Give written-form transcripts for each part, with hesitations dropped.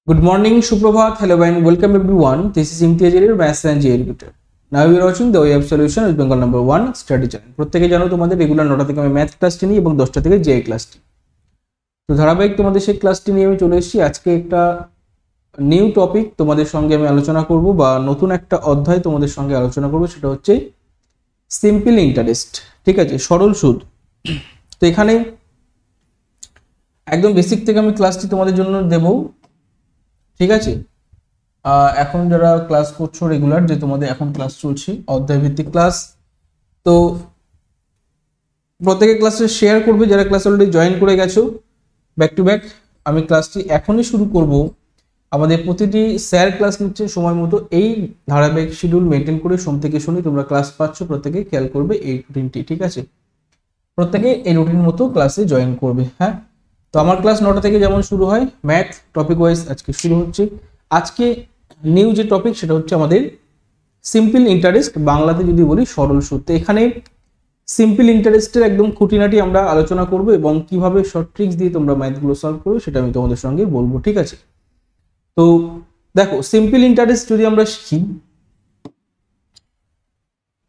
Good morning, Shubprabhat. Hello and welcome everyone. This is Imtiaz Elir, Maths and GL Tutor. Now we are watching the way of solution with Bengal number 1 study channel. প্রত্যেকে জানো তোমাদের regular 9টা থেকে আমি math ক্লাসটি নিই এবং 10টা থেকে জিআই ক্লাসটি। তো ধারাবাহিক তোমাদের সেই ক্লাসটি নিয়ে আমি চলে এসেছি। আজকে একটা নিউ টপিক তোমাদের সঙ্গে আমি আলোচনা করব বা নতুন একটা অধ্যায় তোমাদের সঙ্গে আলোচনা করব, সেটা হচ্ছে সিম্পল ইন্টারেস্ট। ঠিক আছে, সরল সুদ। তো এখানে একদম বেসিক থেকে আমি ক্লাসটি তোমাদের জন্য দেব। ঠিক আছে, এখন যারা ক্লাস করছো রেগুলার, যে তোমাদের এখন ক্লাস চলছে অধ্যায় ভিত্তিক ক্লাস, তো প্রত্যেকে ক্লাসে শেয়ার করবে। যারা ক্লাস অলরেডি জয়েন করে গেছো ব্যাক টু ব্যাক, আমি ক্লাসটি এখনই শুরু করব। আমাদের প্রতিটি স্যার ক্লাস নিচ্ছে সময় মতো, এই ধারাবাহিক শিডিউল মেনটেন করে সোম থেকে শনি তোমরা ক্লাস পাচ্ছ। প্রত্যেকে খেয়াল করবে এই রুটিনটি। ঠিক আছে, প্রত্যেকে এই রুটিন মতো ক্লাসে জয়েন করবে। হ্যাঁ, তো আমার ক্লাস 9টা থেকে যেমন শুরু হয়, ম্যাথ টপিক ওয়াইজ আজকে শুরু হচ্ছে। আজকে নিউ যে টপিক সেটা হচ্ছে আমাদের সিম্পল ইন্টারেস্ট, বাংলাতে যদি বলি সরল সুদ। তো এখানে সিম্পল ইন্টারেস্টের একদম খুঁটিনাটি আমরা আলোচনা করব এবং কিভাবে শর্ট ট্রিক্স দিয়ে তোমরা ম্যাথগুলো সলভ করবে সেটা আমি তোমাদের সঙ্গে বলবো। ঠিক আছে, তো দেখো সিম্পল ইন্টারেস্ট যদি আমরা শিখি,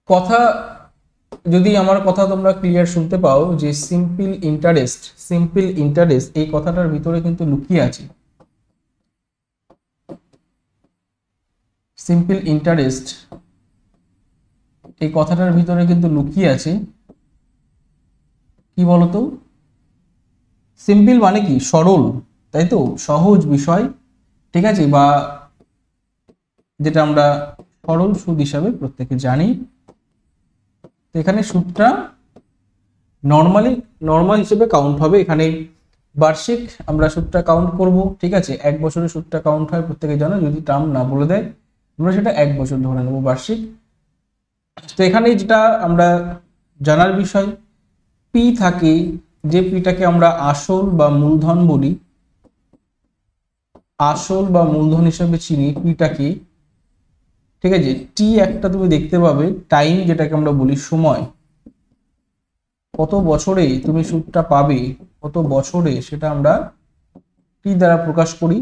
কথা যদি আমার কথা তোমরা ক্লিয়ার শুনতে পাও যে সিম্পল ইন্টারেস্ট এই কথাটার ভিতরে কিন্তু লুকিয়ে আছে। সিম্পল ইন্টারেস্ট এই কথাটার ভিতরে কিন্তু লুকিয়ে আছে কি বলতো? সিম্পল মানে কি? সরল, তাই তো, সহজ বিষয়। ঠিক আছে, বা যেটা আমরা সরল সুদ হিসাবে প্রত্যেকে জানি। তো এখানে সুদটা নর্মাল হিসেবে কাউন্ট হবে। এখানে বার্ষিক আমরা সুদটা কাউন্ট করব। ঠিক আছে, 1 বছরের সুদটা কাউন্ট হয়, প্রত্যেকে জানো। যদি টার্ম না বলে দেয় আমরা সেটা 1 বছর ধরে নেব বার্ষিক। তো এখানে যেটা আমরা জানার বিষয়, পি থাকে, যে পিটাকে আমরা আসল বা মূলধন বলি, আসল বা মূলধন হিসেবে চিনি পিটাকে। ঠিক আছে, টি একটা তুমি দেখতে পাবে টাইম, যেটাকে আমরা বলি সময়, কত বছরে তুমি সুদটা পাবে, কত বছরে, সেটা আমরা টি দ্বারা প্রকাশ করি।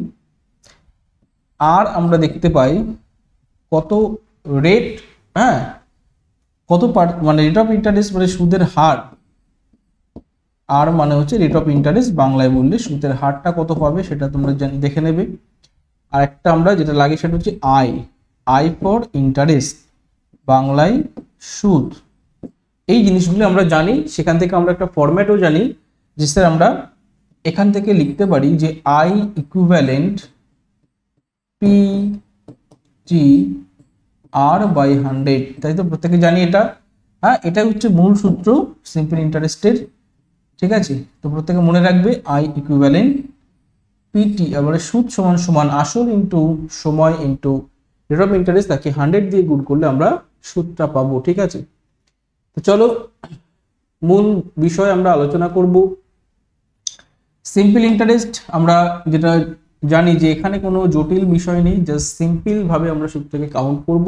আর আমরা দেখতে পাই কত রেট, হ্যাঁ, কত মানে রেট অফ ইন্টারেস্ট মানে সুদের হার। আর মানে হচ্ছে রেট অফ ইন্টারেস্ট, বাংলায় বললে সুদের হারটা কত পাবে সেটা তোমরা দেখে নেবে। আর একটা আমরা যেটা লাগে সেটা হচ্ছে আই ফর ইন্টারেস্ট, বাংলায় সুদ। এই জিনিসগুলো আমরা জানি, সেখান থেকে আমরা একটা ফরম্যাটও জানি যে স্যার আমরা এখান থেকে লিখতে পারি যে I equivalent P G R by 100। তাই তো, প্রত্যেকে জানি এটা। হ্যাঁ, এটা হচ্ছে মূল সূত্র সিম্পল ইন্টারেস্টের। ঠিক আছে, তো প্রত্যেকে মনে রাখবে আই ইকুইভ্যালেন্ট পিটি, আবার সুদ সমান সমান আসল ইন্টু সময় ইন্টু রেট অফ ইন্টারেস্ট, তাকে 100 দিয়ে গুণ করলে আমরা সুদটা পাবো। ঠিক আছে, তো চলো মূল বিষয় আমরা আলোচনা করব। সিম্পল ইন্টারেস্ট আমরা যেটা জানি যে এখানে কোনো জটিল বিষয় নেই, জাস্ট সিম্পল ভাবে আমরা সুদটাকে কাউন্ট করব।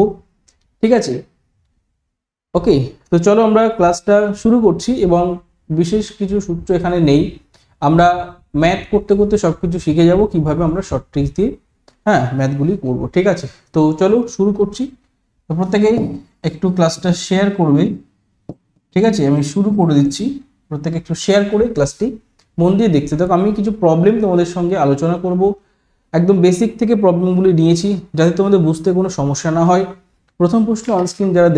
ঠিক আছে, ওকে, তো চলো আমরা ক্লাসটা শুরু করছি। এবং বিশেষ কিছু সূত্র এখানে নেই, আমরা ম্যাথ করতে করতে সবকিছু শিখে যাব কিভাবে আমরা শর্ট ট্রিক্স দিয়ে ম্যাথগুলি করব। ঠিক আছে, তো চলো শুরু করছি। তো প্রত্যেকে একটু ক্লাসটা শেয়ার করবে। ঠিক আছে, আমি শুরু করে দিচ্ছি। প্রত্যেকে একটু শেয়ার করে ক্লাসটি মন দিয়ে দেখতে থাকো। আমি কিছু প্রবলেম তোমাদের সঙ্গে আলোচনা করব, একদম বেসিক থেকে প্রবলেমগুলি নিয়েছি যাতে তোমাদের বুঝতে কোনো সমস্যা না হয়। প্রথম প্রশ্ন অনস্ক্রিন যারা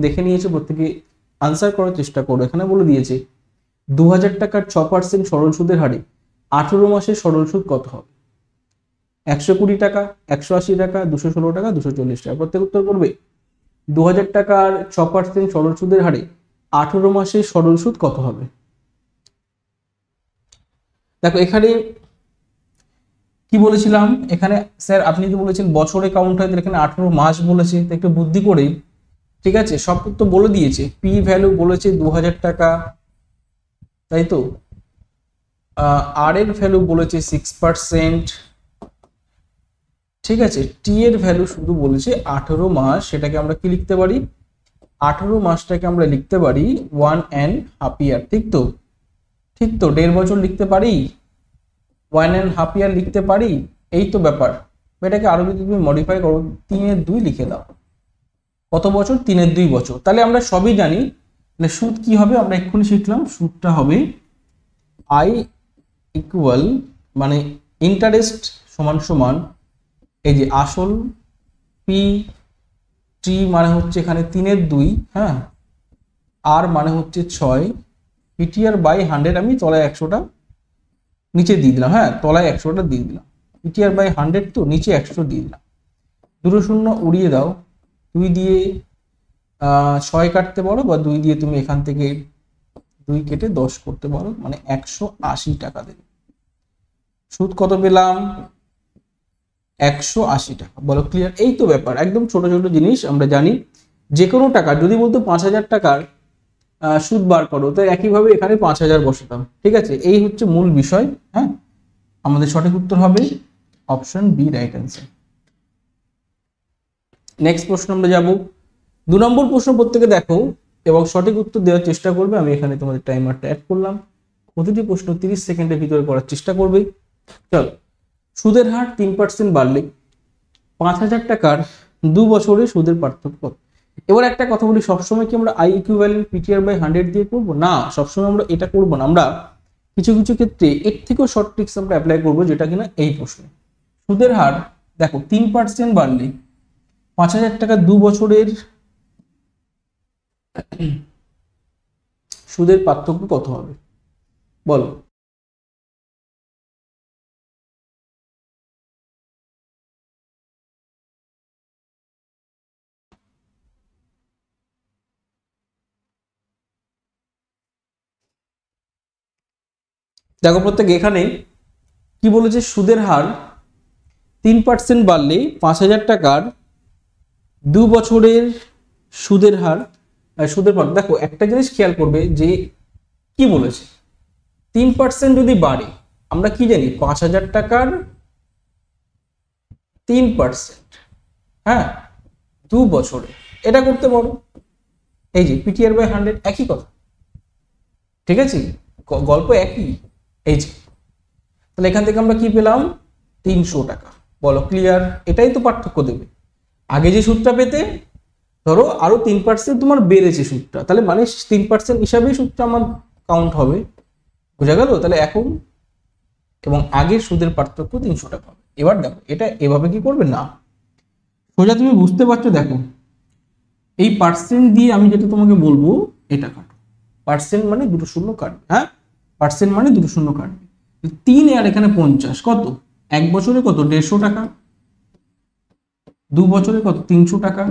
দেখে নিয়েছে প্রত্যেকে আনসার করার চেষ্টা করো। এখানে বলে দিয়েছে 2000 টাকার 6% সরল সুদের হারে 18 মাসের সরল সুদ কত হবে? 120 টাকা, 180 টাকা, 216 টাকা, 240 টাকা। প্রত্যেক উত্তর করবে। 2000 টাকার 6% সরল সুদের হারে 18 মাসের সরল সুদ কত হবে? দেখো এখানে কি বলেছিলাম, এখানে স্যার আপনি তো বলেছেন বছরে কাউন্ট হয়, এখানে 18 মাস বলেছে। তো একটু বুদ্ধি করে, ঠিক আছে, সব তো বলে দিয়েছে। পি ভ্যালু বলেছে 2000 টাকা, তাই তো। আর এর ভ্যালু বলেছে 6%। ঠিক আছে, টি এর ভ্যালু শুধু বলেছে 18 মাস। সেটাকে আমরা কি লিখতে পারি? 18 মাসটাকে আমরা লিখতে পারি 1.5 ইয়ার। ঠিক তো, ঠিক তো, 1.5 বছর লিখতে পারি, 1.5 ইয়ার লিখতে পারি। এই তো ব্যাপার। এটাকে আরো যদি তুমি মডিফাই করো, 3/2 লিখে দাও। কত বছর? 3/2 বছর। তাহলে আমরা সবই জানি, মানে সুদ কি হবে আমরা এক্ষুনি শিখলাম। সুদটা হবে আই ইকুয়াল মানে ইন্টারেস্ট সমান সমান এই যে আসল পি টি মানে হচ্ছে এখানে 3/2, হ্যাঁ, আর মানে হচ্ছে 6 পিটিআর বাই 100। আমি তলায় 100টা নিচে দিয়ে দিলাম, হ্যাঁ, তলায় 100টা দিয়ে দিলাম। পিটিআর বাই 100 তো নিচে 100 দিয়ে দিলাম। 2 শূন্য উড়িয়ে দাও, 2 দিয়ে 6 কাটতে পারো, বা 2 দিয়ে তুমি এখান থেকে 2 কেটে 10 করতে পারো, মানে 180 টাকা দেবে। সুদ কত পেলাম? 180 টাকা। বলো ক্লিয়ার? এই তো ব্যাপার, একদম ছোট ছোট জিনিস আমরা জানি। যে কোনো টাকা যদি বলতো 5,000 টাকার সুদ বার করো, তো একইভাবে এখানে 5,000 বসাতাম। ঠিক আছে, এই হচ্ছে মূল বিষয়। হ্যাঁ, আমাদের সঠিক উত্তর হবে option B, right answer. Next প্রশ্ন আমরা যাব। 2 নম্বর প্রশ্ন প্রত্যেকে দেখো এবং সঠিক উত্তর দেওয়ার চেষ্টা করবে। আমি এখানে তোমাদের টাইমারটা অ্যাড করলাম। প্রতিটি প্রশ্ন 30 সেকেন্ডের ভিতরে করার চেষ্টা করবে। চলো, সুদের হার 3% বাড়লে 5,000 টাকার 2 বছরে সুদের পার্থক্য। এবার একটা কথা বলি, সবসময় কি আমরা আই ইকুইভ্যালেন্ট পিটিআর বাই 100 দিয়ে করবো? না, সবসময় আমরা এটা করবো না। আমরা কিছু কিছু ক্ষেত্রে এর থেকেও শর্ট ট্রিক্স আমরা অ্যাপ্লাই করবো, যেটা কিনা এই প্রশ্নে। সুদের হার দেখো 3% বাড়লে 5,000 টাকা 2 বছরের সুদের পার্থক্য কত হবে বলো? দেখো প্রত্যেক এখানে কি বলেছে, সুদের হার 3% বাড়লে 5,000 টাকার 2 বছরের সুদের হার, সুদের পার্থক্য। দেখো একটা জিনিস খেয়াল করবে যে কি বলেছে, 3% যদি বাড়ে, আমরা কি জানি 5,000 টাকার 3%, হ্যাঁ, 2 বছরে। এটা করতে পারো, এই যে পিটিআর বাই 100, একই কথা। ঠিক আছে, গল্প একই। এই যে তাহলে এখান থেকে আমরা কি পেলাম? 300 টাকা। বলো ক্লিয়ার? এটাই তো পার্থক্য দেবে। আগে যে সুদটা পেতে, ধরো আরো 3% তোমার বেড়েছে সুদটা, তাহলে মানে 3% হিসাবেই সুদটা আমার কাউন্ট হবে। বোঝা গেল? তাহলে এখন এবং আগের সুদের পার্থক্য 300 টাকা হবে। এবার দেখো এটা এভাবে কি করবে না, সোজা তুমি বুঝতে পারছো। দেখো এই পার্সেন্ট দিয়ে আমি যেটা তোমাকে বলবো, এটা কাটো। পার্সেন্ট মানে 2 শূন্য কাটবে, হ্যাঁ, পার্সেন্ট মানে 2 শূন্য কাটবে। 3 আর এখানে 50, কত? 1 বছরে কত? 150 টাকা। 2 বছরে কত? 300 টাকা।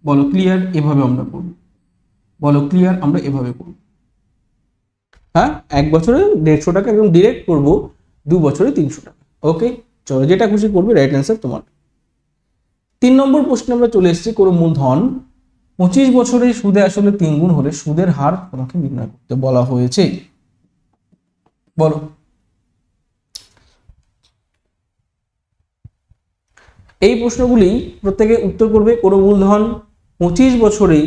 বলো ক্লিয়ার? এভাবে আমরা করবো। বলো ক্লিয়ার? আমরা এভাবে করবো। হ্যাঁ, 1 বছরে 150 টাকা একদম ডিরেক্ট করবো, 2 বছরে 300 টাকা। ওকে, চলো যেটা খুশি করবে, রাইট অ্যান্সার তোমার। 3 নম্বর প্রশ্নে আমরা চলে এসেছি। কোনো মূলধন 25 বছরে সুদে আসলে 3 গুণ হলে সুদের হার তোমাকে নির্ণয় করতে বলা হয়েছে। বলো এই প্রশ্নগুলি প্রত্যেকে উত্তর করবে। কোনো মূলধন 25 বছরে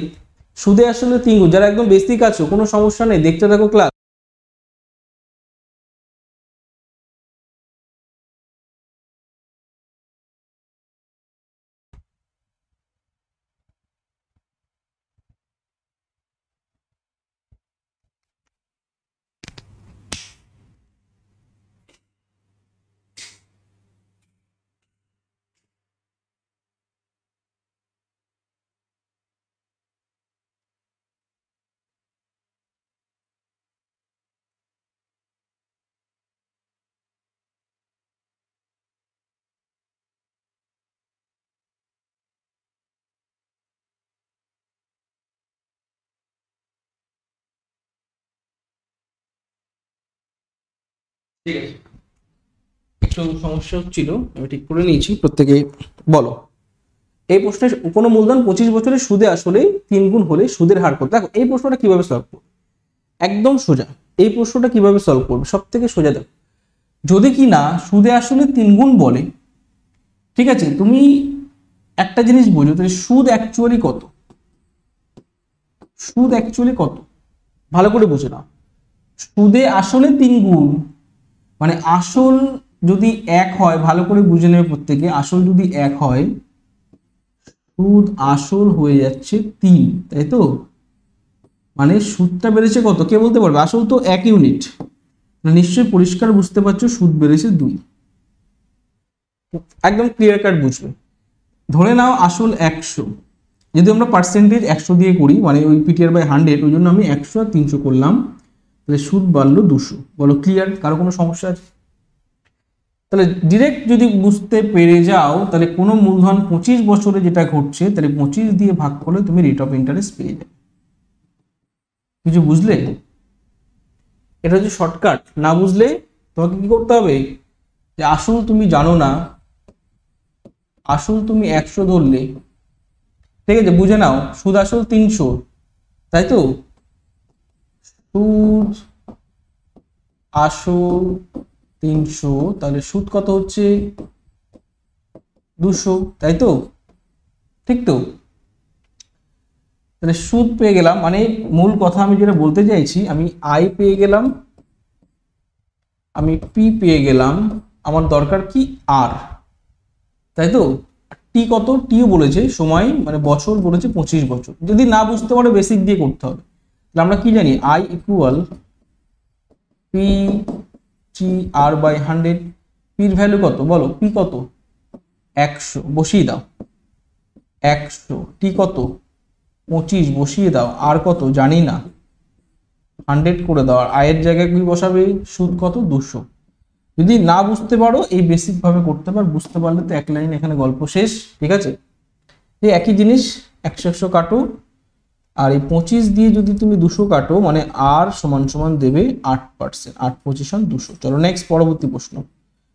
সুদে আসলে 3 গুণ, যারা একদম বেসিক আছো কোনো সমস্যা নেই, দেখতে থাকো ক্লাস। ঠিক আছে, একটু সমস্যা হচ্ছিল, আমি ঠিক করে নিয়েছি। প্রত্যেকে বলো এই প্রশ্নে কোনো মূলধন 25 বছরে সুদে আসলে 3 গুণ হলে সুদের হার কত। দেখো এই প্রশ্নটা কিভাবে সলভ করবে, একদম সোজা। এই প্রশ্নটা কিভাবে সলভ করবে, সব থেকে সোজা। দেখো যদি কি না সুদে আসলে 3 গুণ বলে, ঠিক আছে, তুমি একটা জিনিস বোঝো, তাহলে সুদ অ্যাকচুয়ালি কত, সুদ অ্যাকচুয়ালি কত ভালো করে বুঝে নাও। সুদে আসলে 3 গুণ মানে আসল যদি এক হয়, ভালো করে বুঝে নেবে প্রত্যেকে, আসল যদি এক হয়, সুদ আসল হয়ে যাচ্ছে 3, তাই তো? মানে সুদটা বেড়েছে কত, কে বলতে পারবে? আসল তো 1 ইউনিট, নিশ্চয়ই পরিষ্কার বুঝতে পারছো সুদ বেড়েছে 2। একদম ক্লিয়ার কাট বুঝবে। ধরে নাও আসল 100, যদি আমরা পার্সেন্টেজ 100 দিয়ে করি, মানে ওই পিটিআর বাই 100, ওই জন্য আমি 100 আর 300 করলাম, তাহলে সুদ বাড়লো 200। বলো ক্লিয়ার? কারো কোনো সমস্যা আছে? তাহলে ডিরেক্ট যদি বুঝতে পেরে যাও, তাহলে কোনো মূলধন 25 বছরে যেটা ঘটছে, তাহলে 25 দিয়ে ভাগ করলে তুমি রেট অফ ইন্টারেস্ট পেয়ে যাবে। কিছু বুঝলে? এটা হচ্ছে শর্টকাট। না বুঝলে তোমাকে কি করতে হবে, যে আসল তুমি জানো না, আসল তুমি 100 ধরলে, ঠিক আছে, বুঝে নাও সুদ আসল 300, তাই তো? সুদ আসল 300, তাহলে সুদ কত হচ্ছে? 200, তাই তো? ঠিক তো? তাহলে সুদ পেয়ে গেলাম, মানে মূল কথা আমি যেটা বলতে চাইছি, আমি আই পেয়ে গেলাম, আমি পি পেয়ে গেলাম, আমার দরকার কি? আর, তাই তো? টি কত? টিও বলেছে সময়, মানে বছর বলেছে 25 বছর। যদি না বুঝতে পারো বেসিক দিয়ে করতে হবে। তাহলে আমরা কি জানি? I equal P T R by 100। পির ভ্যালু কত বলো? পি কত? 100, বসিয়ে দাও 100। টি কত? 25, বসিয়ে দাও। আর কত জানি না, 100 করে দাও। আর আয়ের জায়গায় কি বসাবে? সুদ কত? 200। যদি না বুঝতে পারো এই বেসিক ভাবে করতে পার, বুঝতে পারলে তো এক লাইন এখানে গল্প শেষ। ঠিক আছে? এই একই জিনিস 100 কাটো, আর এই 25 দিয়ে যদি তুমি 200 কাটো, মানে আর সমান সমান দেবে 8%। 8 25 200। চলো নেক্সট, পরবর্তী প্রশ্ন।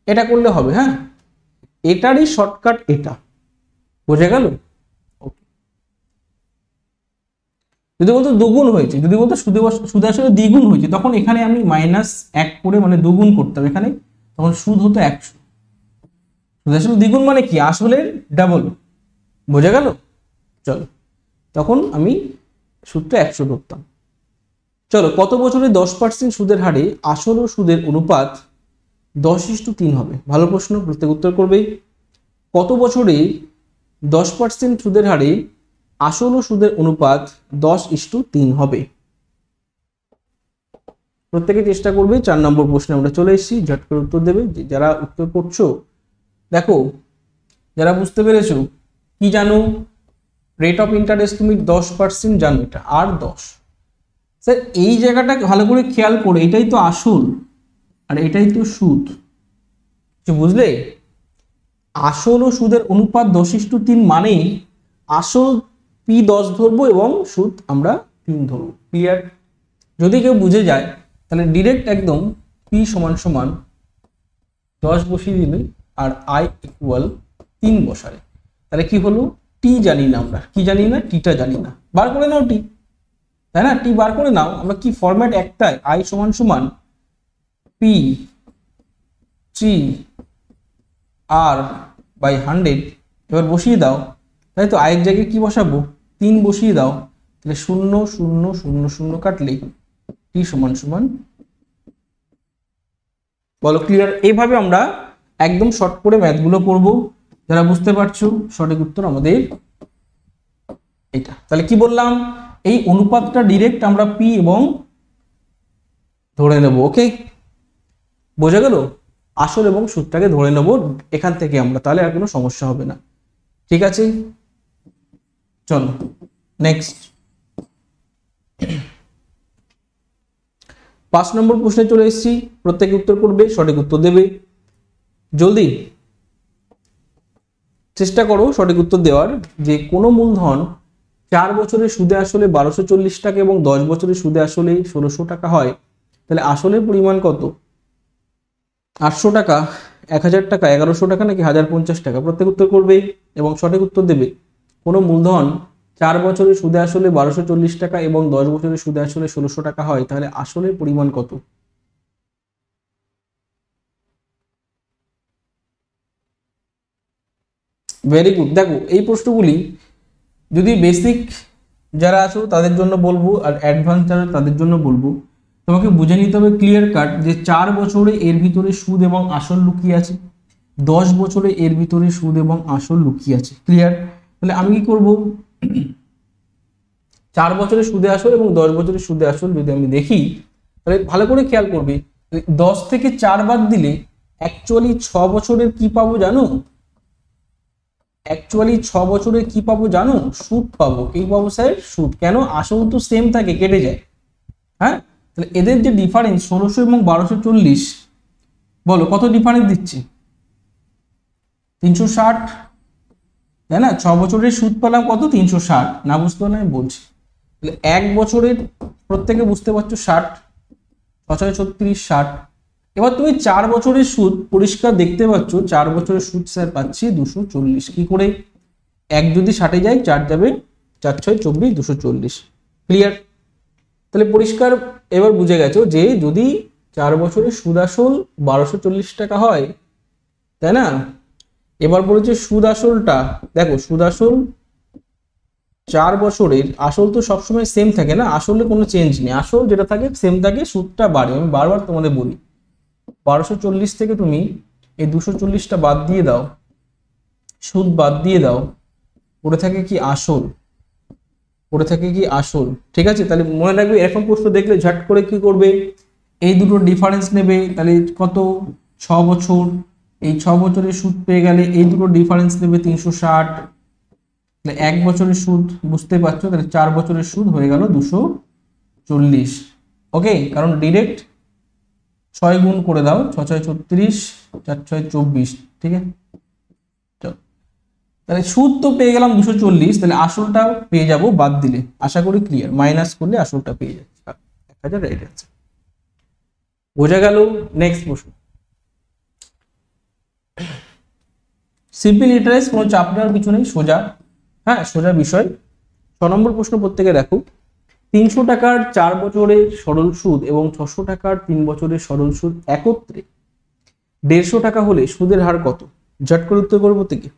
এটা করলে হবে, হ্যাঁ, এটারই শর্টকাট এটা। বোঝা গেল? ওকে। যদি বলতো দুগুণ হয়েছে, যদি বলতো সুদে আসলে দ্বিগুণ হয়েছে, তখন এখানে আমি -1 করে, মানে দুগুণ করতাম এখানে, তখন সুদ হতো 100। সুদ আসলে দ্বিগুণ মানে কি? আসলে ডাবল। বোঝা গেল? চলো, তখন আমি সুদটা 100 ধরতাম। চলো, কত বছরে 10% সুদের হারে আসল ও সুদের অনুপাত 10:3 হবে? ভালো প্রশ্ন, প্রত্যেক উত্তর করবে। কত বছরে 10% সুদের হারে আসল ও সুদের অনুপাত 10:3 হবে? প্রত্যেকে চেষ্টা করবে। 4 নম্বর প্রশ্নে আমরা চলে এসেছি, ঝট করে উত্তর দেবে। যারা উত্তর করছো, দেখো যারা বুঝতে পেরেছো, কি জানো? রেট অফ ইন্টারেস্ট তুমি 10% জানো, এটা আর 10। স্যার এই জায়গাটা ভালো করে খেয়াল করে, এটাই তো আসল আর এটাই তো সুদ। বুঝলে? আসল ও সুদের অনুপাত 10:3 মানেই আসল পি 10 ধরবো এবং সুদ আমরা 3 ধরবো। ক্লিয়ার? যদি কেউ বুঝে যায়, তাহলে ডিরেক্ট একদম পি সমান সমান 10 বসিয়ে দিলে, আর আই ইকুয়াল 3 বসালে, তাহলে কি হলো? টি জানি না আমরা, কি জানি না? টিটা জানি না। বার করে নাও টি, তাই না? টি বার করে নাও। আমরা কি ফরম্যাট একটাই, আই সমান সমান পি টি আর বাই 100। এবার বসিয়ে দাও, তাই তো? আয়ের জায়গায় কি বসাবো? 3 বসিয়ে দাও, তাহলে 0 0 0 0 কাটলে টি সমান সমান। বলো ক্লিয়ার? এইভাবে আমরা একদম শর্ট করে ম্যাথগুলো করব। যারা বুঝতে পারছো, সঠিক উত্তর আমাদের এটা। তাহলে কি বললাম? এই অনুপাতটা ডিরেক্ট আমরা পি এবং ধরে নেব। ওকে, বোঝা গেল? আসল এবং সুদটাকে ধরে নেব এখান থেকে আমরা, তাহলে আর কোনো সমস্যা হবে না। ঠিক আছে, চলো নেক্সট। 5 নম্বর প্রশ্নে চলে এসেছি। প্রত্যেকে উত্তর করবে, সঠিক উত্তর দেবে। জলদি চেষ্টা করো সঠিক উত্তর দেওয়ার। যে কোনো মূলধন 4 বছরের সুদে আসলে 1240 টাকা এবং 10 বছরের সুদে আসলে 1600 টাকা হয়, তাহলে আসলের পরিমাণ কত? 800 টাকা, 1000 টাকা, 1100 টাকা, নাকি 1050 টাকা? প্রত্যেক উত্তর করবে এবং সঠিক উত্তর দেবে। কোনো মূলধন 4 বছরের সুদে আসলে 1240 টাকা এবং 10 বছরের সুদে আসলে 1600 টাকা হয়, তাহলে আসলের পরিমাণ কত? Very good. দেখো এই প্রশ্নগুলি যদি বেসিক যারা আছো তাদের জন্য বলবো, আর অ্যাডভান্স যারা তাদের জন্য বলবো। তোমাকে বুঝে নিতে হবে ক্লিয়ার কাট যে 4 বছরে এর ভিতরে সুদ এবং আসল লুকিয়ে আছে, 10 বছরে এর ভিতরে সুদ এবং আসল লুকিয়ে আছে। ক্লিয়ার? তাহলে আমি কি করব, 4 বছরে সুদে আসল এবং 10 বছরে সুদে আসল যদি আমি দেখি, তাহলে ভালো করে খেয়াল করবি, 10 থেকে 4 বাদ দিলে অ্যাকচুয়ালি 6 বছরের কি পাবো জানো? অ্যাকচুয়ালি 6 বছরের কি পাবো জানো? সুদ পাবো। কি পাবো স্যার? সুদ। কেন? আসল তো সেম থাকে, কেটে যায়। হ্যাঁ, তাহলে এদের যে ডিফারেন্স 1600 এবং 1240, বলো কত ডিফারেন্স দিচ্ছে? 360, তাই না? 6 বছরের সুদ পেলাম কত? 360। না বুঝতে পারলে আমি বলছি। তাহলে 1 বছরের প্রত্যেকে বুঝতে পারছো 60, 6 36 60। এবার তুমি 4 বছরের সুদ পরিষ্কার দেখতে পাচ্ছ, 4 বছরের সুদ স্যার পাচ্ছি 240। কি করে? 1 যদি 60-এ যায় 4 যাবে, 4 6 24, 240। ক্লিয়ার? তাহলে পরিষ্কার এবার বুঝে গেছো যে যদি 4 বছরের সুদ আসল 1240 টাকা হয়, তাই না? এবার বলেছে সুদ আসলটা, দেখো সুদ আসল 4 বছরের আসল তো সবসময় সেম থাকে না, আসলে কোনো চেঞ্জ নেই, আসল যেটা থাকে সেম থাকে, সুদটা বাড়ে। আমি বারবার তোমাদের বলি 1240 থেকে তুমি এই 240টা বাদ দিয়ে দাও, সুদ বাদ দিয়ে দাও, পড়ে থাকে কি? আসল। পড়ে থাকে কি? আসল। ঠিক আছে? তাহলে মনে রাখবে, এরকম প্রশ্ন দেখলে ঝট করে কি করবে, এই দুটো ডিফারেন্স নেবে। তাহলে কত? 6 বছর। এই 6 বছরের সুদ পেয়ে গেলে এই দুটো ডিফারেন্স নেবে 360। তাহলে 1 বছরের সুদ বুঝতে পারছো, তাহলে 4 বছরের সুদ হয়ে গেল 240। ওকে, কারণ ডিরেক্ট 6 গুণ করে দাও, 6 6 36, 4 6 24। ঠিক আছে? তাহলে সুদ তো পেয়ে গেলাম 240, তাহলে আসলটা পেয়ে যাব বাদ দিলে। আশা করি ক্লিয়ার। মাইনাস করলে আসলটা পেয়ে যাচ্ছে 1000, রাইট অ্যান্সার। বোঝা গেল? নেক্সট প্রশ্ন, সিম্পল ইন্টারেস্ট, কোনো চাপ নেওয়ার কিছু নেই, সোজা। হ্যাঁ, সোজা বিষয়। 6 নম্বর প্রশ্ন প্রত্যেকে দেখো, 300 টাকার 4 বছরের সরল সুদ এবং 600 টাকার 3 বছরের সরল সুদ একত্রে 150 টাকা হলে সুদের হার কত? ঝট করে উত্তর করবো থেকে।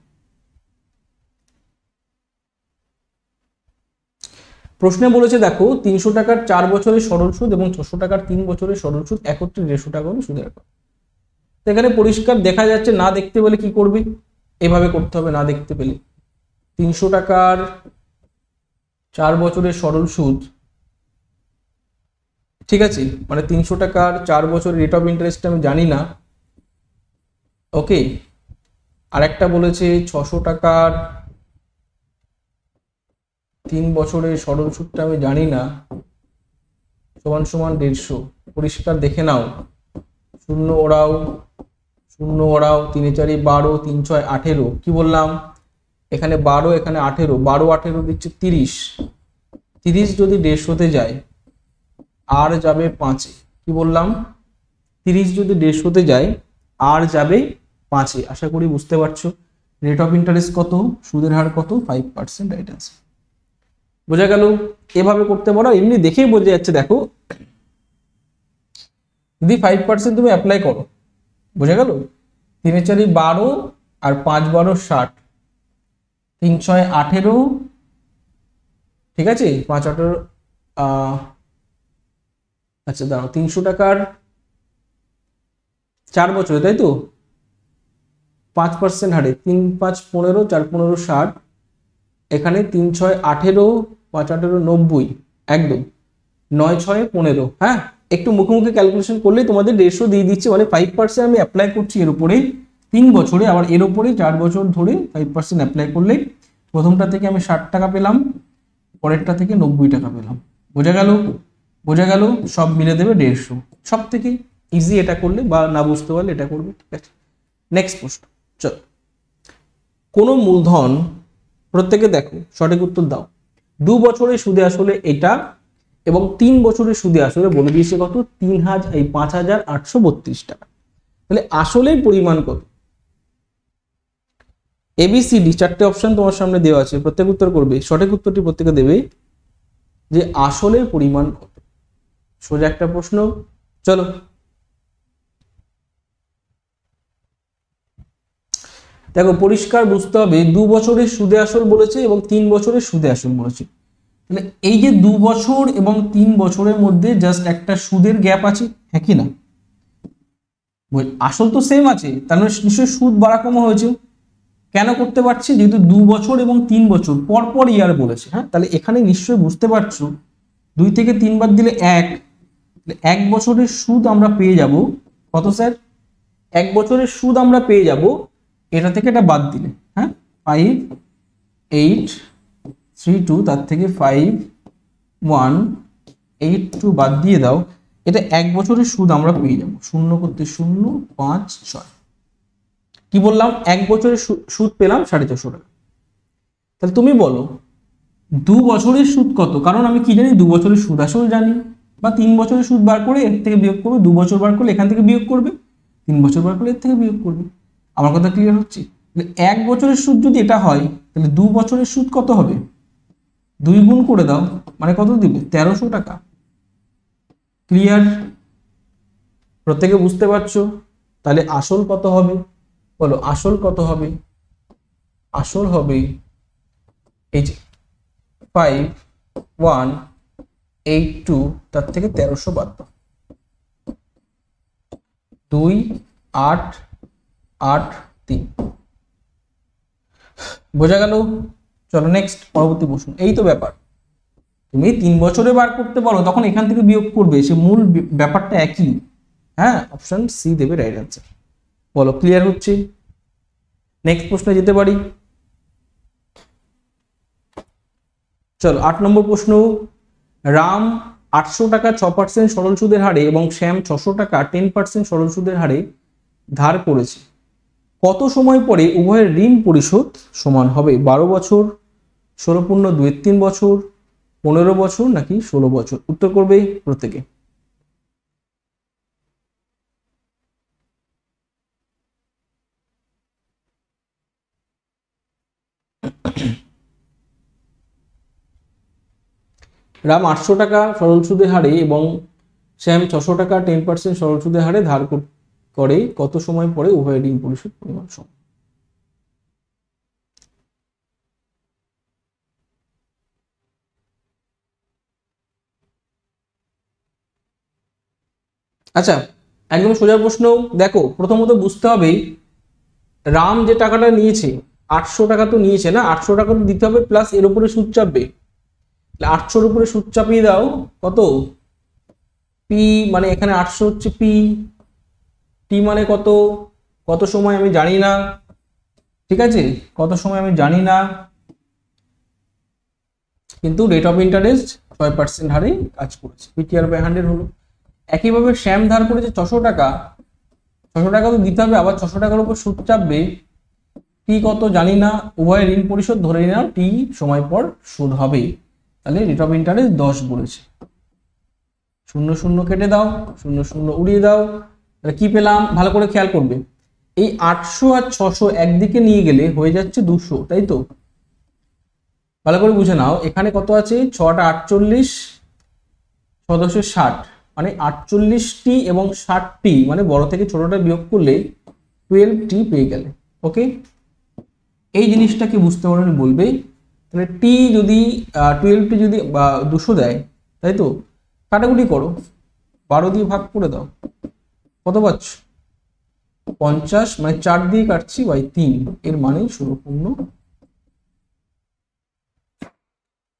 প্রশ্নে বলেছে দেখো 300 টাকার 4 বছরের সরল সুদ এবং 600 টাকার 3 বছরের সরল সুদ একত্রে 150 টাকা হলে সুদের হার কত? এখানে পরিষ্কার দেখা যাচ্ছে, না দেখতে পেলে কি করবে? এভাবে করতে হবে। না দেখতে পেলে 300 টাকার 4 বছরের সরল সুদ, ঠিক আছে, মানে 300 টাকার 4 বছরের রেট অফ ইন্টারেস্ট আমি জানি না। ওকে, আরেকটা বলেছে 600 টাকার 3 বছরের সরল সুদটা আমি জানি না, সমান সমান 150। পরিষ্কার দেখে নাও, শূন্য ওরাও, শূন্য ওরাও, 3 4 12, 3 6 18। কি বললাম? এখানে 12, এখানে 18, 12 18 দিচ্ছে 30। 30 যদি 150-তে যায় আর যাবে 5-এ। কি বললাম? 30 যদি 150-তে যায় আর যাবে 5-এ। আশা করি বুঝতে পারছো। রেট অফ ইন্টারেস্ট কত? সুদের হার কত? 5%, রাইট অ্যান্সার। বোঝা গেল? এভাবে করতে পারো, এমনি দেখেই বোঝা যাচ্ছে। দেখো যদি 5% তুমি অ্যাপ্লাই করো, বোঝা গেল? 3 4 12 আর 5 12 60, 3 6 18, ঠিক আছে, 5 18, আচ্ছা দাঁড়াও, 300 টাকার 4 বছরে, তাই তো? 5% হারে 3 5 15, 4 15 60, এখানে 3 6 18, 5 18 90, একদম 9 6 15। হ্যাঁ, একটু মুখে মুখে ক্যালকুলেশন করলেই তোমাদের 150 দিয়ে দিচ্ছে, মানে 5% আমি অ্যাপ্লাই করছি এর উপরে 3 বছরে, আবার এর উপরে 4 বছর ধরে 5% অ্যাপ্লাই করলে প্রথমটা থেকে আমি 60 টাকা পেলাম, পরেরটা থেকে 90 টাকা পেলাম। বোঝা গেল? বোঝা গেল? সব মিলে দেবে 150। সব থেকে ইজি এটা করলে, বা না বুঝতে পারলে এটা করবে। ঠিক আছে, নেক্সট প্রশ্ন। চল, কোন মূলধন, প্রত্যেকে দেখো সঠিক উত্তর দাও, 2 বছরের সুদে আসলে এটা এবং 3 বছরের সুদে আসলে বলে দিয়েছে কত? 5832 টাকা। তাহলে আসলের পরিমাণ কত? এবিসিডি 4টে অপশন তোমার সামনে দেওয়া আছে, প্রত্যেক উত্তর করবে। সঠিক উত্তরটি প্রত্যেকে দেবে যে আসলের পরিমাণ কত। সোজা একটা প্রশ্ন। চলো, দেখো পরিষ্কার বুঝতে হবে, 2 বছরের সুদে আসল বলেছে এবং 3 বছরের সুদে আসল বলেছে। তাহলে এই যে 2 বছর এবং 3 বছরের মধ্যে জাস্ট একটা সুদের গ্যাপ আছে, হ্যাঁ কি না? আসল তো সেম আছে, তার মানে নিশ্চয়ই সুদ বাড়া কমা হয়েছে। কেন করতে পারছি? যেহেতু 2 বছর এবং 3 বছর পর পর ইয়ার বলেছে। হ্যাঁ, তাহলে এখানে নিশ্চয়ই বুঝতে পারছো 2 থেকে 3 বার দিলে 1, 1 বছরের সুদ আমরা পেয়ে যাব কত স্যার? 1 বছরের সুদ আমরা পেয়ে যাব এটা থেকে এটা বাদ দিলে, হ্যাঁ 5 8 3 2, তার থেকে 5 1 8 2 বাদ দিয়ে দাও, এটা 1 বছরের সুদ আমরা পেয়ে যাব। 0 করতে 0 5 6, কি বললাম? 1 বছরের সুদ পেলাম 450 টাকা। তাহলে তুমি বলো 2 বছরের সুদ কত? কারণ আমি কি জানি? 2 বছরের সুদ আসল জানি, বা 3 বছরের সুদ বার করে এর থেকে বিয়োগ করবে, 2 বছর বার করলে এখান থেকে বিয়োগ করবে, 3 বছর বার করলে এর থেকে বিয়োগ করবে। আমার কথা ক্লিয়ার হচ্ছে? 1 বছরের সুদ যদি এটা হয় তাহলে 2 বছরের সুদ কত হবে? 2 গুণ করে দাও, মানে কত দিবে? 1300 টাকা। ক্লিয়ার? প্রত্যেকে বুঝতে পারছো? তাহলে আসল কত হবে বলো? আসল কত হবে? আসল হবে এই যে 5 1 8 2, তার থেকে 1300 বাদ দাও, 2 8 8 3। বোঝা গেল? চলো নেক্সট, পরবর্তী প্রশ্ন। এই তো ব্যাপার, তুমি 3 বছরে বার করতে বলো তখন এখান থেকে বিয়োগ করবে, সে মূল ব্যাপারটা একই। হ্যাঁ, অপশন সি দেবে রাইট অ্যান্সার। বলো ক্লিয়ার হচ্ছে? নেক্সট প্রশ্নে যেতে পারি। চলো 8 নম্বর প্রশ্ন। রাম 800 টাকা 6% সরল সুদের হারে এবং শ্যাম 600 টাকা 10% সরল সুদের হারে ধার করেছে। কত সময় পরে উভয়ের ঋণ পরিশোধ সমান হবে? 12 বছর, 16+2 বছর, 15 বছর নাকি 16 বছর? উত্তর করবে প্রত্যেকে। রাম 800 টাকা সরল সুদের হারে এবং শ্যাম 600 টাকা 10% সরল সুদের হারে ধার করে কত সময় পরে উভয়ের ঋণ পরিশোধ পরিমাণ সমান? আচ্ছা, একদম সোজা প্রশ্ন। দেখো প্রথমত বুঝতে হবে রাম যে টাকাটা নিয়েছে 800 টাকা তো নিয়েছে না, 800 টাকা তো দিতে হবে, প্লাস এর উপরে সুদ চাপবে। 800-র উপরে সুদ চাপিয়ে দাও কত? পি, মানে এখানে 800 হচ্ছে পি, টি মানে কত? কত সময় আমি জানি না, ঠিক আছে? কত সময় আমি জানি না, কিন্তু রেট অফ ইন্টারেস্ট 6% হারে কাজ করেছে, পিটিআর বাই 100 হলো। একইভাবে শ্যাম ধার করেছে 600 টাকা, 600 টাকা তো দিতে হবে, আবার 600 টাকার উপর সুদ চাপবে, টি কত জানি না, উভয় ঋণ পরিশোধ ধরে নাও টি সময় পর সুদ হবে, তাহলে রেট অফ ইন্টারেস্ট 10 বলেছে। 0 0 কেটে দাও, 0 0 উড়িয়ে দাও, তাহলে কি পেলাম? ভালো করে খেয়াল করবে, এই 800 আর 600 একদিকে নিয়ে গেলে হয়ে যাচ্ছে 200, তাই তো? ভালো করে বুঝে নাও, এখানে কত আছে? 6টা 48, 6 60, মানে 48টি এবং 60টি, মানে বড় থেকে ছোটটা বিয়োগ করলে 12টি পেয়ে গেলে। ওকে, এই জিনিসটাকে বুঝতে পারলে বলবে তাহলে টি যদি 12টি যদি 200 দেয়, তাই তো? কাটাকুটি করো, 12 দিয়ে ভাগ করে দাও, কত পাচ্ছ? 50, মানে 4 দিয়ে কাটছি বাই 3, এর মানে 16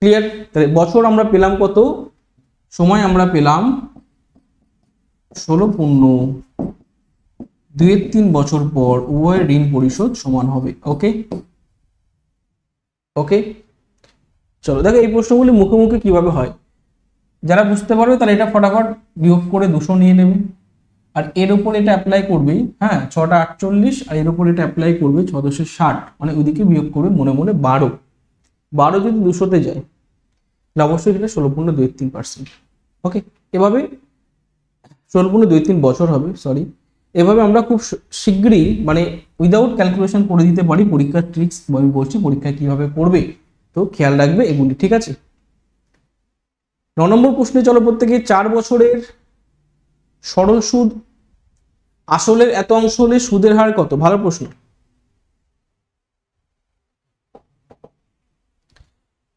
ক্লিয়ার? তাহলে বছর আমরা পেলাম কত? সময় আমরা পেলাম 16.2-3 বছর পর উভয়ের ঋণ পরিশোধ সমান হবে। ওকে ওকে, চলো দেখো এই প্রশ্নগুলি মুখে মুখে কিভাবে হয়, যারা বুঝতে পারবে তারা এটা ফটাফট বিয়োগ করে 200 নিয়ে নেবে, আর এর উপর এটা অ্যাপ্লাই করবে। হ্যাঁ, 6টা 48 আর এর উপর এটা অ্যাপ্লাই করবে 660, মানে ওইদিকে বিয়োগ করবে মনে মনে 12। 12 যদি 200-তে যায় তাহলে অবশ্যই সেটা 16.23%। ওকে, এভাবে 16.23 বছর হবে, সরি। এভাবে আমরা খুব শীঘ্রই, মানে উইদাউট ক্যালকুলেশন করে দিতে পারি। পরীক্ষার ট্রিক্স আমি বলছি, পরীক্ষায় কিভাবে করবে, তো খেয়াল রাখবে এগুলি, ঠিক আছে? 9 নম্বর প্রশ্নে চলো প্রত্যেকে। 4 বছরের সরল সুদ আসলের এত অংশ হলে সুদের হার কত? ভালো প্রশ্ন।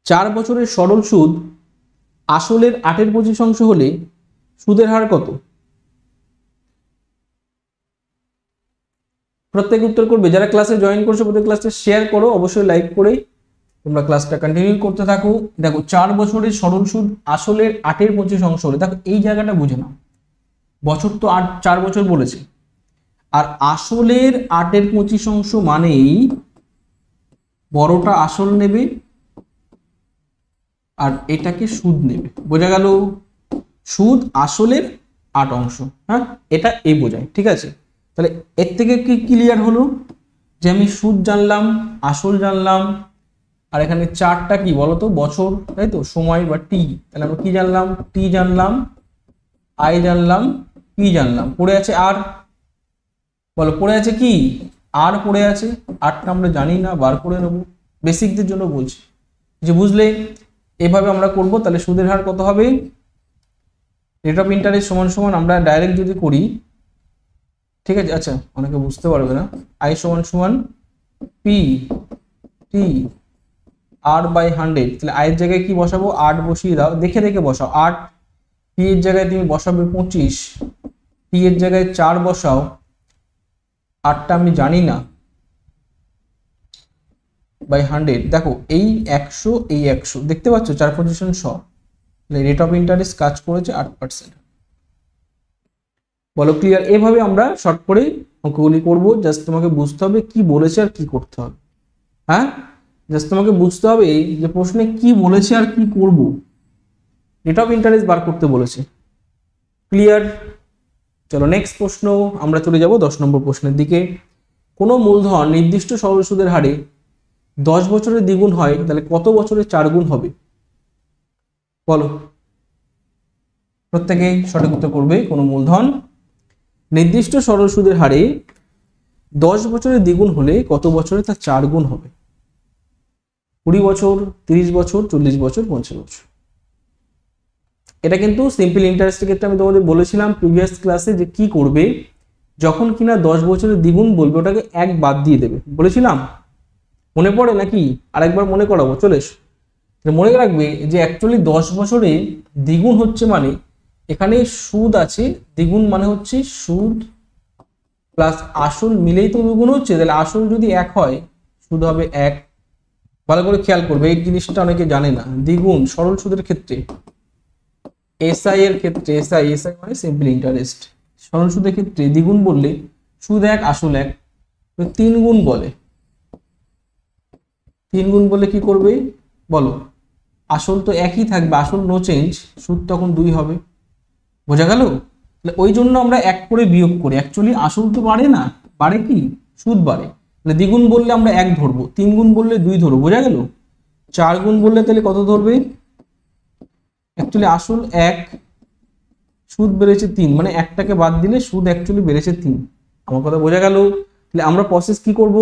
4 বছরের সরল সুদ আসলের 8/25 হলে সুদের হার কত? প্রত্যেক উত্তর করবে। যারা ক্লাসে জয়েন করছো প্রত্যেক ক্লাসটা শেয়ার করো, অবশ্যই লাইক করে তোমরা ক্লাসটা কন্টিনিউ করতে থাকো। দেখো 4 বছরের সরল সুদ আসলের 8/25 হলে, দেখো এই জায়গাটা বুঝে নাও, বছর তো 4 বছর বলেছে, আর আসলের 8/25 মানেই বড়টা আসল নেবে আর এটাকে সুদ নেবে, বোঝা গেল? সুদ আসলের 8 অংশ, হ্যাঁ এটা এই বোঝায়, ঠিক আছে? তাহলে এর থেকে কি ক্লিয়ার হলো যে আমি সুদ জানলাম, আসল জানলাম, আর এখানে 4টা কি বলতো, বছর, তাই তো, সময় বা টি। তাহলে আমরা কি জানলাম? টি জানলাম, আই জানলাম, পি জানলাম, পড়ে আছে আর, বলো পড়ে আছে কি? আর পড়ে আছে, আরটা আমরা জানি না, বার করে নেব, বেসিকদের জন্য বলছি, যে বুঝলে? এভাবে আমরা করব। তাহলে সুদের হার কত হবে? রেট অফ ইন্টারেস্ট সমান সমান আমরা ডাইরেক্ট যদি করি, ঠিক আছে? আচ্ছা, অনেকে বুঝতে পারবে না। আই সমান সমান পি টি আর বাই 100। তাহলে আয়ের জায়গায় কি বসাবো? 8 বসিয়ে দাও, দেখে দেখে বসাও। 8, পি এর জায়গায় তুমি বসাবে 25, টি এর জায়গায় 4 বসাও, 8টা আমি জানি না, বাই 100। দেখো এই 100, এই 100, দেখতে পাচ্ছ 4 পজিশন 100। রেট অফ ইন্টারেস্ট কাজ করেছে 8%। বলো ক্লিয়ার? এভাবে আমরা শর্ট করে অঙ্কগুলি করবো। জাস্ট তোমাকে বুঝতে হবে কি বলেছে আর কি করতে হবে, হ্যাঁ? জাস্ট তোমাকে বুঝতে হবে যে প্রশ্নে কি বলেছে আর কি করব। রেট অফ ইন্টারেস্ট বার করতে বলেছে, ক্লিয়ার? চলো নেক্সট প্রশ্ন আমরা চলে যাব 10 নম্বর প্রশ্নের দিকে। কোনো মূলধন নির্দিষ্ট সরল সুদের হারে 10 বছরের দ্বিগুণ হয়, তাহলে কত বছরে 4 গুণ হবে? বলো, প্রত্যেকেই সঠিক উত্তর করবে। কোনো মূলধন নির্দিষ্ট সরল সুদের হারে 10 বছরের দ্বিগুণ হলে কত বছরে তার 4 গুণ হবে? 20 বছর, 30 বছর, 40 বছর, 50 বছর। এটা কিন্তু সিম্পল ইন্টারেস্টের ক্ষেত্রে আমি তোমাদের বলেছিলাম প্রিভিয়াস ক্লাসে যে কি করবে, যখন কিনা 10 বছরের দ্বিগুণ বলবে ওটাকে 1 বাদ দিয়ে দেবে, বলেছিলাম? মনে পড়ে নাকি? আরেকবার মনে করাবো, চলে এসো। মনে রাখবে যে অ্যাকচুয়ালি 10 বছরে দ্বিগুণ হচ্ছে মানে এখানে সুদ আছে, দ্বিগুণ মানে হচ্ছে সুদ প্লাস আসল মিলেই তো দ্বিগুণ হচ্ছে। তাহলে আসল যদি 1 হয়, সুদ হবে 1। ভালো করে খেয়াল করবে, এই জিনিসটা অনেকে জানে না। দ্বিগুণ সরল সুদের ক্ষেত্রে, এসআই এর ক্ষেত্রে, এসআই মানে সিম্পল ইন্টারেস্ট, সরল সুদের ক্ষেত্রে দ্বিগুণ বললে সুদ 1 আসল 1, 3 গুণ বলে। 3 গুণ বলে কি করবে বলো? আসল তো একই থাকবে, আসল নো চেঞ্জ, সুদ তখন 2 হবে, বোঝা গেল? ওই জন্য আমরা 1 করে বিয়োগ করি। অ্যাকচুয়ালি আসল তো বাড়ে না, বাড়ে কি? সুদ বাড়ে। তাহলে দ্বিগুণ বললে আমরা 1 ধরবো, 3 গুণ বললে 2 ধরবো, বোঝা গেল? 4 গুণ বললে তাহলে কত ধরবে? অ্যাকচুয়ালি আসল 1, সুদ বেড়েছে 3, মানে 1টাকে বাদ দিলে সুদ অ্যাকচুয়ালি বেড়েছে 3। আমার কথা বোঝা গেল? তাহলে আমরা প্রসেস কি করব?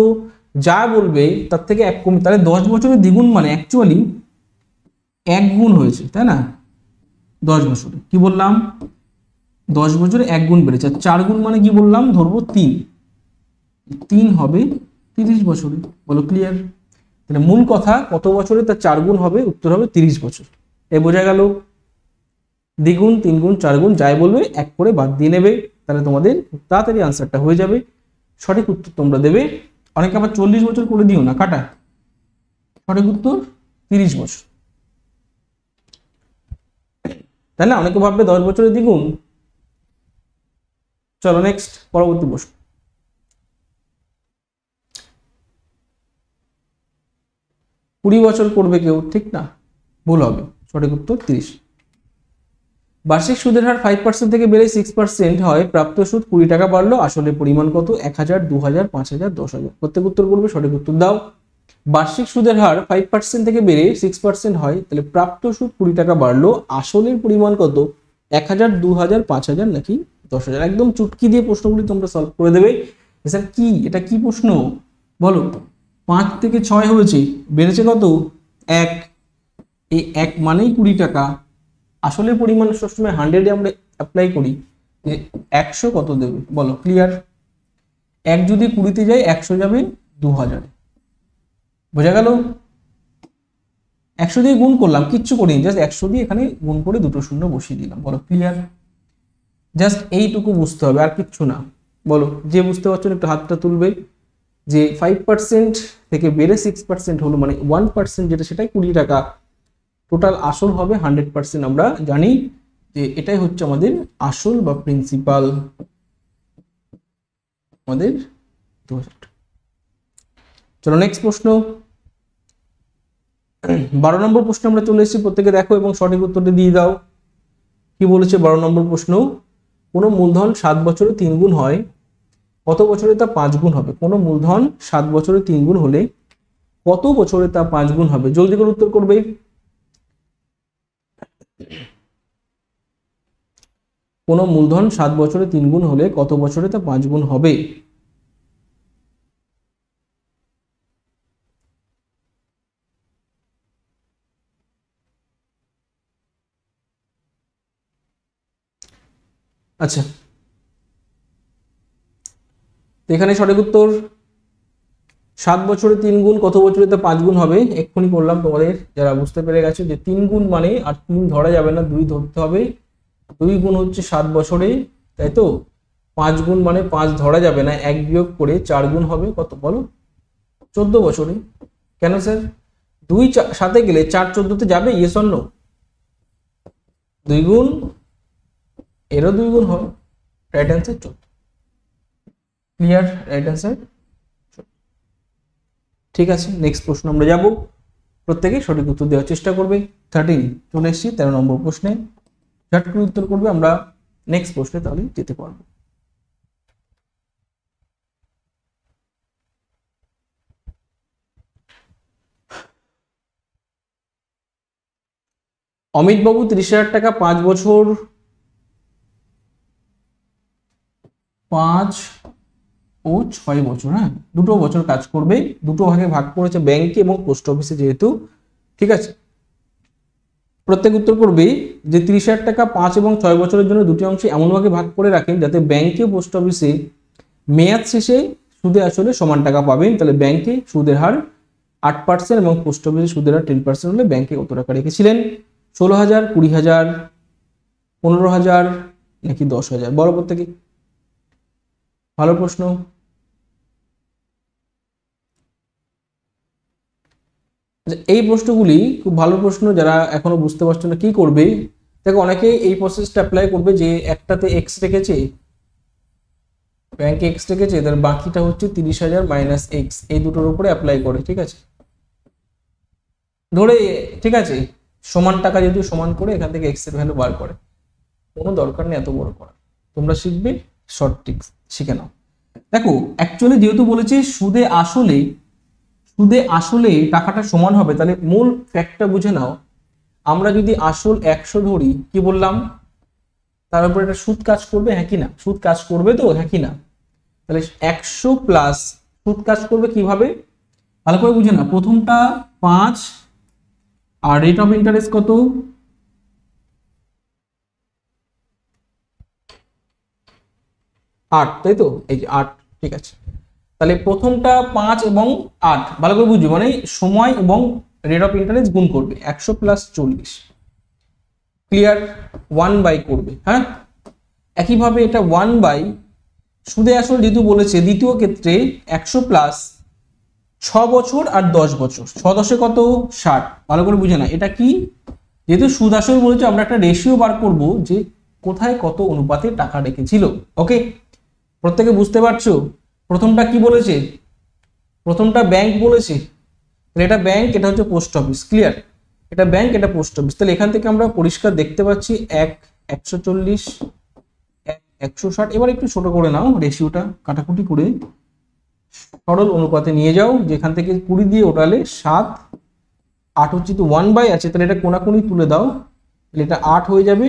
যা বলবে তার থেকে 1 কমে, তাহলে 10 বছরের দ্বিগুণ মানে অ্যাকচুয়ালি 1 গুণ হয়েছে, তাই না? 10 বছরে কি বললাম? 10 বছরে 1 গুণ বেড়েছে। আর 4 গুণ মানে কি বললাম? ধরবো 3, 3 হবে 30 বছরে। বলো ক্লিয়ার? তাহলে মূল কথা কত বছরে তার 4 গুণ হবে? উত্তর হবে 30 বছর। এ বোঝা গেল? দ্বিগুণ, 3 গুণ, 4 গুণ যাই বলবে 1 করে বাদ দিয়ে নেবে, তাহলে তোমাদের তাড়াতাড়ি আনসারটা হয়ে যাবে। সঠিক উত্তর তোমরা দেবে। অনেকে আবার 40 বছর করে দিও না, কাটা। সঠিক উত্তর 30 বছর। তাই না? অনেকে ভাববে 10 বছরের দ্বিগুণ। চলো নেক্সট, পরবর্তী প্রশ্ন। কুড়ি বছর করবে কেউ, ঠিক না? ভুল হবে, সঠিক উত্তর 30। বার্ষিক সুদের হার 5% থেকে বেড়ে 6% হয়, প্রাপ্ত সুদ 20 টাকা বাড়লো, আসলে পরিমাণ কত? 1000, 2000, 5000, 10000। প্রত্যেক উত্তর করবে, সঠিক উত্তর দাও। বার্ষিক সুদের হার 5% থেকে বেড়ে 6% হয়, তাহলে প্রাপ্ত সুদ 20 টাকা বাড়লো, আসলের পরিমাণ কত? 1000, 2000, 5000 নাকি 10000? একদম চুটকি দিয়ে প্রশ্নগুলি তোমরা সলভ করে দেবে। স্যার কি এটা কি প্রশ্ন বলো? 5 থেকে 6 হয়েছে, বেড়েছে কত? 1। এই 1 মানেই 20 টাকা। আসলে পরিমাণ সবসময় 100-এ আমরা অ্যাপ্লাই করি, যে 100 কত দেবে বলো? ক্লিয়ার? 1 যদি 20-তে যায় 100 যাবে 2000-এ, বোঝা গেল? 100 দিয়ে গুণ করলাম, কিচ্ছু করিনি, জাস্ট 100 দিয়ে এখানে গুণ করে দুটো শূন্য বসিয়ে দিলাম। বলো ক্লিয়ার? জাস্ট এইটুকু বুঝতে হবে, আর কিচ্ছু না। বলো যে বুঝতে পারছো একটু হাতটা তুলবে। যে 5% থেকে বেড়ে 6% হলো, মানে 1% যেটা সেটাই 20 টাকা, টোটাল আসল হবে 100%। আমরা জানি যে এটাই হচ্ছে আমাদের আসল বা প্রিন্সিপাল আমাদের 2000। চলো নেক্সট প্রশ্ন, 12 নম্বর প্রশ্ন আমরা চলে এসেছি। প্রত্যেকে দেখো এবং সঠিক উত্তরটা দিয়ে দাও। কি বলেছে 12 নম্বর প্রশ্ন? কোনো মূলধন 7 বছরে 3 গুণ হয়, কত বছরে তা 5 গুণ হবে? কোনো মূলধন 7 বছরে 3 গুণ হলে কত বছরে তা 5 গুণ হবে? জলদি করে উত্তর করবে। কোনো মূলধন 7 বছরে 3 গুণ হলে কত বছরে তা 5 গুণ হবে? আচ্ছা, এখানে সঠিক উত্তর 7 বছরে 3 গুণ, কত বছরে তা 5 গুণ হবে? এক্ষুনি করলাম, তোমাদের যারা বুঝতে পেরে গেছে যে 3 গুণ মানে আর 3 ধরা যাবে না, 2 ধরতে হবে। 2 গুণ হচ্ছে 7 বছরে, তাই তো? 5 গুণ মানে 5 ধরা যাবে না, 1 বিয়োগ করে 4 গুণ হবে, কত বলো? 14 বছরে। কেন স্যার? 2 সাথে গেলে 4 14তে যাবে, ইয়েস অর নো? 2 গুণ এরও 2 গুণ হবে, right answer 14। Clear? Right answer. ঠিক আছে, নেক্সট প্রশ্ন আমরা যাব। প্রত্যেকে সঠিক উত্তর দেওয়ার চেষ্টা করবে। 13 চলে এসেছি 13 নম্বর প্রশ্নে, ঝট করে উত্তর করবে, আমরা নেক্সট প্রশ্নে তাহলে যেতে পারবো। অমিত বাবু 30,000 টাকা 5 বছর 5 ও 6 বছর, হ্যাঁ দুটো বছর কাজ করবে, দুটো ভাগে ভাগ করেছে ব্যাংকে এবং পোস্ট অফিসে যেহেতু, ঠিক আছে। প্রত্যেক উত্তর করবে যে 30,000 টাকা 5 এবং 6 বছরের জন্য দুটি অংশে এমনভাবে ভাগ করে রাখেন যাতে ব্যাংকে পোস্ট অফিসে মেয়াদ শেষে সুদে আসলে সমান টাকা পাবেন। তাহলে ব্যাংকে সুদের হার 8% এবং পোস্ট অফিসে সুদের হার 10% হলে ব্যাংকে কত টাকা রেখেছিলেন? 16,000, 20,000, 15,000 নাকি 10,000? বলো প্রত্যেকে। ভালো প্রশ্ন। এই প্রশ্নগুলি খুব ভালো প্রশ্ন, যারা এখনো বুঝতে পারছো না কি করবে, দেখো অনেকে এই প্রসেসটা অ্যাপ্লাই করবে যে একটাতে এক্স রেখেছে, ব্যাংকে এক্স রেখেছে, তার বাকিটা হচ্ছে 30,000 মাইনাস এক্স, এই দুটোর উপরে অ্যাপ্লাই করে, ঠিক আছে। ধরে, ঠিক আছে, সমান টাকা যেহেতু সমান করে এখান থেকে এক্স এর ভ্যালু বার করে, কোনো দরকার নেই এত বড় করা, তোমরা শিখবে শর্ট ট্রিক্স শিখে নাও। দেখো অ্যাকচুয়ালি যেহেতু বলেছে সুদে আসলে টাকাটা সমান হবে, তাহলে মূল ফ্যাক্টটা বুঝে নাও। আমরা যদি আসল 100 ধরি, কি বললাম, তার উপর একটা সুদ কাজ করবে, হ্যাঁ কি না? সুদ কাজ করবে তো, হ্যাঁ কি না? তাহলে 100 প্লাস সুদ কাজ করবে কিভাবে, ভালো করে বুঝে না। প্রথমটা 5 আর রেট অফ ইন্টারেস্ট কত? 8, তাই তো? এই যে 8, ঠিক আছে। তাহলে প্রথমটা 5 এবং 8 ভালো করে বুঝবে, মানে সময় এবং রেট অফ ইন্টারেস্ট গুণ করবে, 100 প্লাস 40, ক্লিয়ার? 1/, করবে, হ্যাঁ। একইভাবে এটা 1/, সুদে আসল যেহেতু বলেছে, দ্বিতীয় ক্ষেত্রে 100 প্লাস 6 বছর আর 10 বছর, 6 10 কত? 60, ভালো করে বুঝে না। এটা কি, যেহেতু সুদ আসল বলেছে, আমরা একটা রেশিও বার করব যে কোথায় কত অনুপাতে টাকা রেখেছিল। ওকে, প্রত্যেকে বুঝতে পারছো? প্রথমটা কি বলেছে? প্রথমটা ব্যাংক বলেছে, এটা ব্যাংক, এটা হচ্ছে পোস্ট অফিস, ক্লিয়ার? এটা ব্যাংক, এটা পোস্ট অফিস। তাহলে এখান থেকে আমরা পরিষ্কার দেখতে পাচ্ছি 140, 160। এবার একটু ছোট করে নাও, রেশিওটা কাটাকুটি করে সরল অনুপাতে নিয়ে যাও, যেখান থেকে 20 দিয়ে ওঠালে 7, 8 হচ্ছে তো 1/, আছে, তাহলে এটা কোনাকুনি তুলে দাও, তাহলে এটা 8 হয়ে যাবে,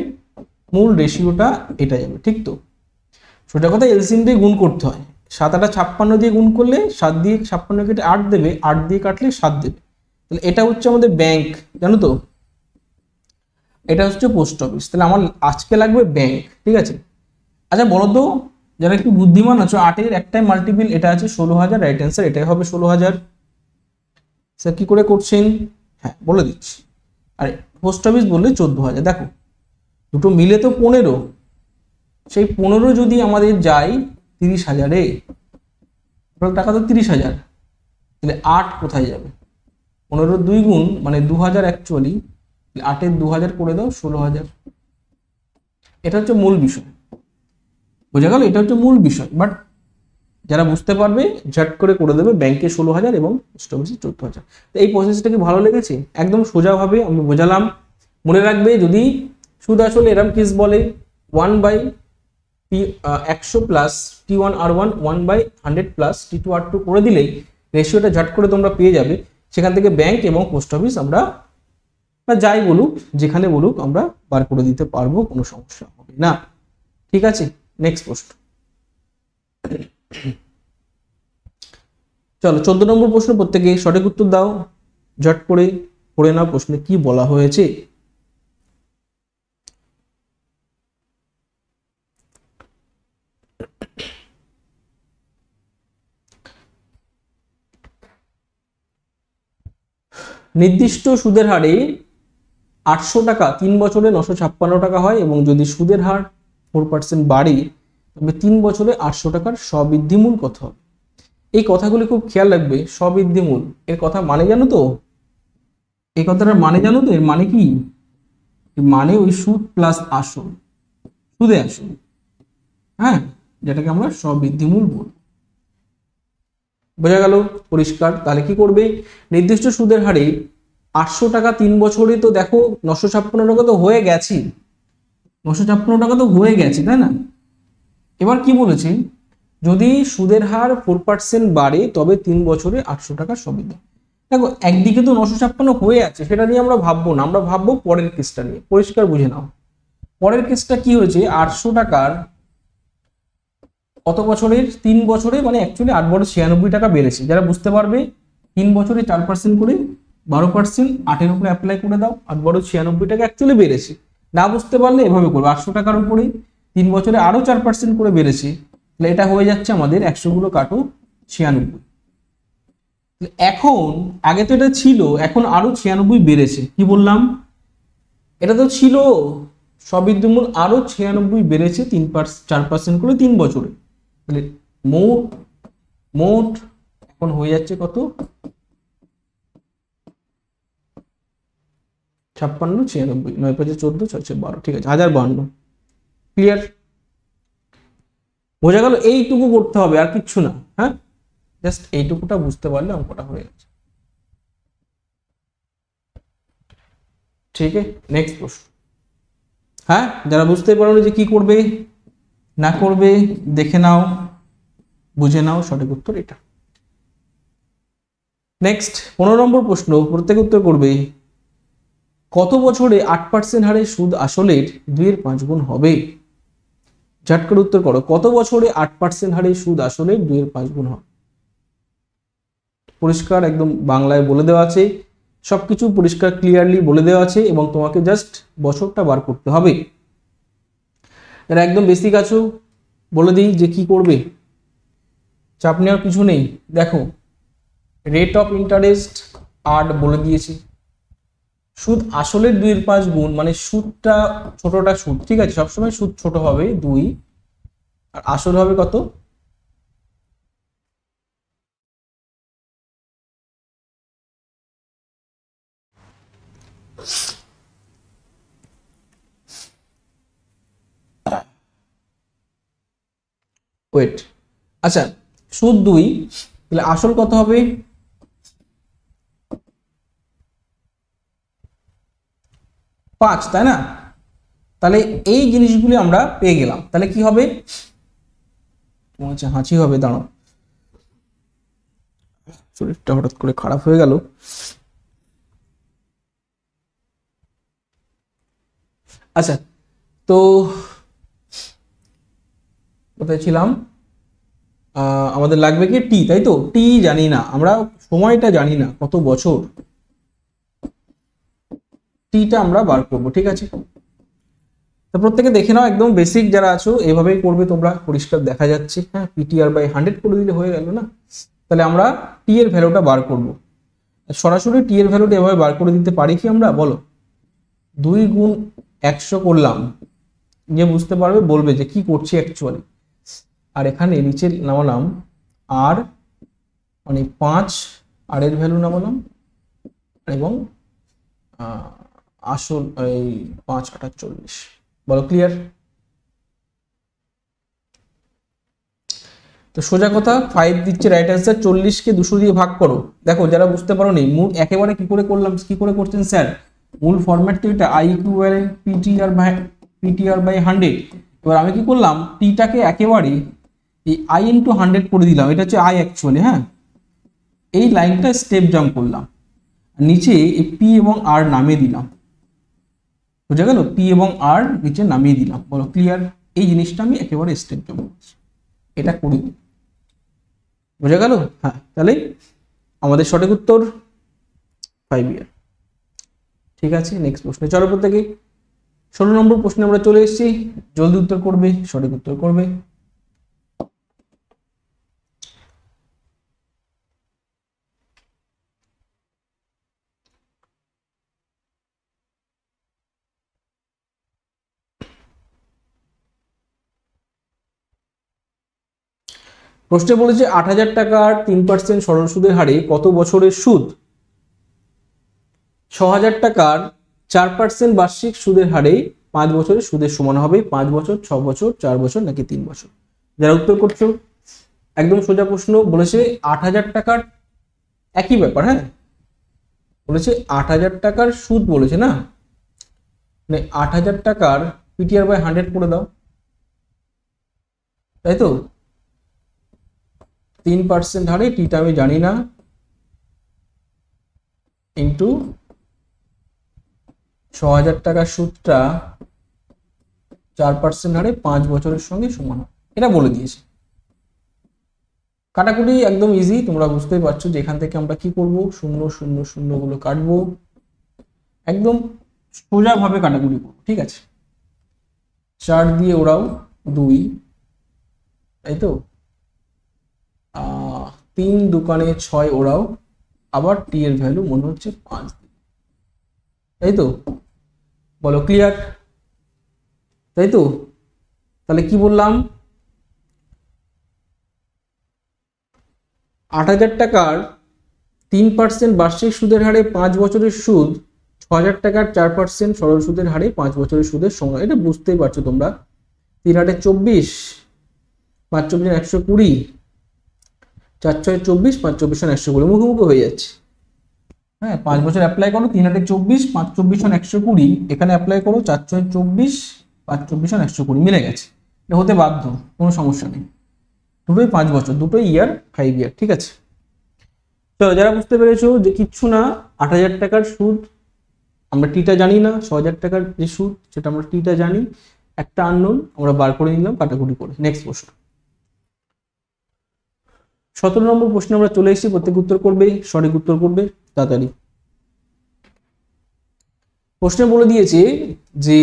মূল রেশিওটা এটা যাবে, ঠিক তো? সোজা কথা এলসিএম দিয়ে গুণ করতে হয়, 7 8 56 দিয়ে গুণ করলে 7 দিয়ে 56 কেটে 8 দেবে, 8 দিয়ে কাটলে 7 দেবে। তাহলে এটা হচ্ছে আমাদের ব্যাংক, জানো তো, এটা হচ্ছে পোস্ট অফিস। তাহলে আমার আজকে লাগবে ব্যাংক, ঠিক আছে। আচ্ছা বলো তো, যারা একটু বুদ্ধিমান আছো, 8 এর একটাই মাল্টিপল এটা আছে 16,000, রাইট অ্যান্সার এটাই হবে 16,000। স্যার কি করে করছেন? হ্যাঁ বলে দিচ্ছি, আর পোস্ট অফিস বললে 14,000। দেখো দুটো মিলে তো 15, সেই 15 যদি আমাদের যায় 30,000-এ, টোটাল টাকা তো 30,000, তাহলে 8 কোথায় যাবে? 15 2 গুণ মানে 2,000 অ্যাকচুয়ালি, 8-এর 2,000 করে দাও 16,000। এটা হচ্ছে মূল বিষয়, বোঝা গেল? এটা হচ্ছে মূল বিষয়, বাট যারা বুঝতে পারবে ঝট করে দেবে। ব্যাংকে 16,000 এবং পোস্ট অফিসে 14,000। তো এই প্রসেসটা কি ভালো লেগেছে? একদম সোজাভাবে আমি বোঝালাম। মনে রাখবে যদি সুদ আসলে এরম কেস বলে 1/100 প্লাস T1R1 1/100 প্লাস T2R2 করে দিলেই রেশিওটা ঝট করে তোমরা পেয়ে যাবে। সেখান থেকে ব্যাংক এবং পোস্ট অফিস আমরা বা যাই বলুক, যেখানে বলুক, আমরা বার করে দিতে পারবো, কোনো সমস্যা হবে না। ঠিক আছে, নেক্সট প্রশ্ন। চলো 14 নম্বর প্রশ্ন, প্রত্যেকে সঠিক উত্তর দাও, ঝট করে পড়ে নাও প্রশ্নে কি বলা হয়েছে। নির্দিষ্ট সুদের হারে 800 টাকা 3 বছরে 956 টাকা হয়, এবং যদি সুদের হার 4% বাড়ে তবে 3 বছরে 800 টাকার স্ববৃদ্ধিমূল কত হবে? এই কথাগুলি খুব খেয়াল রাখবে। স্ববৃদ্ধিমূল এর কথা মানে জানো তো? এই কথাটার মানে জানো তো? এর মানে কি? মানে ওই সুদ প্লাস আসল, সুদে আসল, হ্যাঁ, যেটাকে আমরা স্ববৃদ্ধিমূল বলি। বোঝা গেল? পরিষ্কার? তাহলে কি করবে? নির্দিষ্ট সুদের হারে 800 টাকা 3 বছরে, তো দেখো 956 টাকা তো হয়ে গেছে, 956 টাকা তো হয়ে গেছে, তাই না? এবার কি বলেছে? যদি সুদের হার 4% বাড়ে তবে 3 বছরে 800 টাকা স্ববৃদ্ধি। দেখো একদিকে তো 956 হয়ে আছে, সেটা নিয়ে আমরা ভাববো না, আমরা ভাববো পরের কেসটা নিয়ে। পরিষ্কার বুঝে নাও, পরের কেসটা কি হয়েছে? 800 টাকার কত বছরের? 3 বছরে, মানে অ্যাকচুয়ালি 8 বড় 96 টাকা বেড়েছে। যারা বুঝতে পারবে 3 বছরে 4% করে 12%, 8-এর উপরে অ্যাপ্লাই করে দাও, 8 বড় 96 টাকা অ্যাকচুয়ালি বেড়েছে। না বুঝতে পারলে এভাবে করবে, 800 টাকার উপরে 3 বছরে আরো 4% করে বেড়েছে, তাহলে এটা হয়ে যাচ্ছে আমাদের 100 গুলো কাটো 96। এখন আগে তো এটা ছিল, এখন আরো 96 বেড়েছে। কি বললাম? এটা তো ছিল স্ববৃদ্ধিমূল, আরো 96 বেড়েছে 4% করে 3 বছরে, তাহলে মোট এখন হয়ে যাচ্ছে কত? 56, 96, 9 5 14, 6 6 12, ঠিক আছে, 1052। ক্লিয়ার? বোঝা গেল? এইটুকু করতে হবে, আর কিচ্ছু না। হ্যাঁ, জাস্ট এইটুকুটা বুঝতে পারলে অঙ্কটা হয়ে গেছে। ঠিক আছে, নেক্সট প্রশ্ন। হ্যাঁ, যারা বুঝতে পারোনি যে কি করবে না করবে, দেখে নাও, বুঝে নাও, সঠিক উত্তর এটা। নেক্সট 15 নম্বর প্রশ্ন, প্রত্যেক উত্তর করবে। কত বছরে 8% হারে সুদ আসলের 2/5 গুণ হবে? ঝট করে উত্তর করো। কত বছরে 8% হারে সুদ আসলের 2/5 গুণ হবে? পরিষ্কার একদম বাংলায় বলে দেওয়া আছে, সবকিছু পরিষ্কার ক্লিয়ারলি বলে দেওয়া আছে, এবং তোমাকে জাস্ট বছরটা বার করতে হবে। এরা একদম বেসিক আছো, বলে দিই যে কি করবে, চাপ নেওয়ার কিছু নেই। দেখো রেট অফ ইন্টারেস্ট 8 বলে দিয়েছি, সুদ আসলের 2/5 গুণ, মানে সুদটা ছোটটা সুদ, ঠিক আছে, সবসময় সুদ ছোট হবে 2, আর আসল হবে কত? ওয়েট, আচ্ছা, সুদ 2, তাহলে আসল কত হবে? 5, তাই না? তাহলে এই জিনিসগুলি আমরা পেয়ে গেলাম। তাহলে কি হবে? তোমার হচ্ছে হাঁচি হবে, দাঁড়াও, শরীরটা হঠাৎ করে খারাপ হয়ে গেল। আচ্ছা, তো কোথায় ছিলাম? আমাদের লাগবে কি টি, তাই তো? টি জানি না আমরা, সময়টা জানি না কত বছর, টিটা আমরা বার করব। ঠিক আছে, তো প্রত্যেকে দেখে নাও, একদম বেসিক যারা আছো এভাবেই করবে তোমরা, পরিষ্কার দেখা যাচ্ছে। হ্যাঁ, PTR/100 করে দিলে হয়ে গেল না? তাহলে আমরা টি এর ভ্যালুটা বার করব। সরাসরি টি এর ভ্যালুটা এভাবে বার করে দিতে পারি কি আমরা, বলো? 2 গুণ 100 করলাম, যে বুঝতে পারবে বলবে যে কি করছি অ্যাকচুয়ালি। আর এখানে নিচে নামালাম আর মানে 5, আর এর ভ্যালু নামালাম এবং আসল এই 5 8 40। বলো ক্লিয়ার? তো সোজা কথা 5 দিচ্ছে রাইট অ্যান্সার। 40কে 200 দিয়ে ভাগ করো। দেখো যারা বুঝতে পারো নি মূল একেবারে কি করে করলাম, কি করে করছেন স্যার, মূল ফরম্যাট তো এটা আই ইকুইভ্যালেন্ট পিটিআর বাই 100। এবার আমি কি করলাম, টিটাকে একেবারে এই আই ইন্টু 100 করে দিলাম, এটা হচ্ছে আই অ্যাকচুয়ালি। হ্যাঁ, এই লাইনটা স্টেপ জাম্প করলাম, নিচে এই পি এবং আর নামিয়ে দিলাম। বুঝা গেল? পি এবং আর নিচে নামিয়ে দিলাম। বলো ক্লিয়ার? এই জিনিসটা আমি একেবারে স্টেপ জাম্প করছি, এটা করি। বুঝা গেল? হ্যাঁ, তাহলে আমাদের সঠিক উত্তর 5 ইয়ার। ঠিক আছে, নেক্সট প্রশ্নে চলো প্রত্যেকে। 16 নম্বর প্রশ্নে আমরা চলে এসেছি। জলদি উত্তর করবে, সঠিক উত্তর করবে। প্রশ্নে বলেছে 8,000 টাকার 3% সরল সুদের হারে কত বছরের সুদ? 6,000 টাকার 4% বার্ষিক সুদের হারে 5 বছরের সুদের সমান হবে 5 বছর, 6 বছর, 4 বছর নাকি 3 বছর? যারা উত্তর করছো একদম সোজা প্রশ্ন। বলেছে 8,000 টাকার একই ব্যাপার। হ্যাঁ, বলেছে 8,000 টাকার সুদ বলেছে না, মানে 8,000 টাকার পিটিআর বাই 100 করে দাও, তাই তো? 3% হারে, টিটা আমি জানি না, ইন্টু 6,000 টাকার সুদটা 4% হারে 5 বছরের সঙ্গে সমান, এটা বলে দিয়েছে। কাটাকুটি একদম ইজি, তোমরা বুঝতেই পারছো যে এখান থেকে আমরা কি করব, 0 0 0 গুলো কাটবো, একদম সোজা ভাবে কাটাকুটি করবো। ঠিক আছে, 4 দিয়ে ওরাও 2, তাই তো? 3 দোকানে 6 ওরাও, আবার টি এর ভ্যালু মনে হচ্ছে 5, তাই তো? বলো ক্লিয়ার? তাই তো? তাহলে কি বললাম, 8,000 টাকার 3% বার্ষিক সুদের হারে 5 বছরের সুদ 6,000 টাকার 4% সরল সুদের হারে 5 বছরের সুদের সমান। এটা বুঝতেই পারছো তোমরা। 3 8 24, 5 24 120, 4 6 24, 5 24 120, মুখোমুখি হয়ে যাচ্ছে। হ্যাঁ, 5 বছর অ্যাপ্লাই করো, 3 8 24, 5 24 120, এখানে অ্যাপ্লাই করো 4 6 24, 5 24 120, মিলে গেছে। এটা হতে বাধ্য, কোনো সমস্যা নেই। দুটোই 5 বছর, দুটোই ইয়ার 5 ইয়ার। ঠিক আছে, চলো যারা বুঝতে পেরেছো যে কিচ্ছু না, 8,000 টাকার সুদ আমরা টিটা জানি না, 6,000 টাকার যে সুদ সেটা আমরা টিটা জানি, একটা আননোন আমরা বার করে নিলাম কাটাকুটি করে। নেক্সট প্রশ্ন, 17 নম্বর প্রশ্নে আমরা চলে এসেছি। প্রত্যেক উত্তর করবে, সঠিক উত্তর করবে তাড়াতাড়ি। প্রশ্নে বলে দিয়েছে যে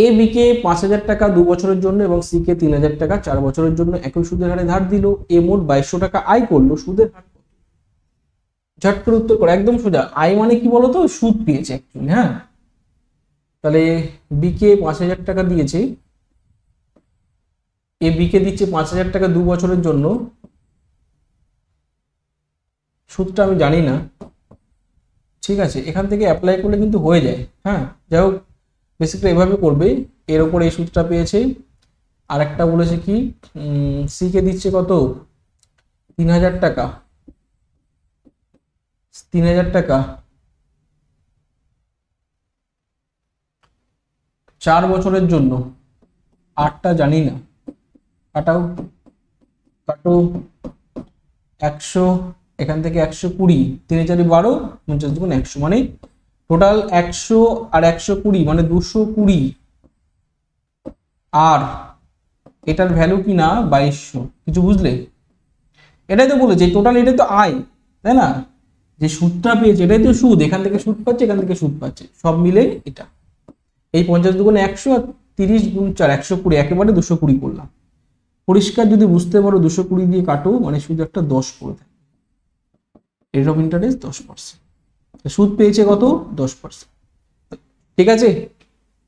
এ বিকে 5,000 টাকা 2 বছরের জন্য এবং সি কে 3,000 টাকা 4 বছরের জন্য একই সুদের হারে ধার দিল। এ মোট 2,200 টাকা আয় করলো, সুদের হার কত? ঝট করে উত্তর করো, একদম সোজা। আয় মানে কি বলতো, সুদ পেয়েছে অ্যাকচুয়ালি। হ্যাঁ, তাহলে বি কে 5,000 টাকা দিয়েছে, এ বি কে দিচ্ছে 5,000 টাকা 2 বছরের জন্য, সুদটা আমি জানি না। ঠিক আছে, এখান থেকে অ্যাপ্লাই করলে কিন্তু হয়ে যায়। হ্যাঁ, যাই হোক, বেসিক্যালি এভাবে করবে। এর উপর এই সুদটা পেয়েছে। আর একটা বলেছে কি, সি কে দিচ্ছে কত, 3,000 টাকা, 3,000 টাকা 4 বছরের জন্য, আটটা জানি না, কাটাও কাটো 100, এখান থেকে 120, 3 4 12, 50 2 100, মানে টোটাল 100 আর 120 মানে 220। আর এটার ভ্যালু কি না 2,200, কিছু বুঝলে? এটাই তো বলেছে টোটাল, এটাই তো আয়, তাই না? যে সুদটা পেয়েছে এটাই তো সুদ, এখান থেকে সুদ পাচ্ছে, এখান থেকে সুদ পাচ্ছে, সব মিলে এটা। এই 50 2 100 আর 30 গুণ 4 120, একেবারে 220 করলাম। পরিষ্কার যদি বুঝতে পারো 220 দিয়ে কাটো মানে শুধু একটা 10 পড়ে থাকে, রেট অফ ইন্টারেস্ট 10%, সুদ পেয়েছে কত 10%। ঠিক আছে,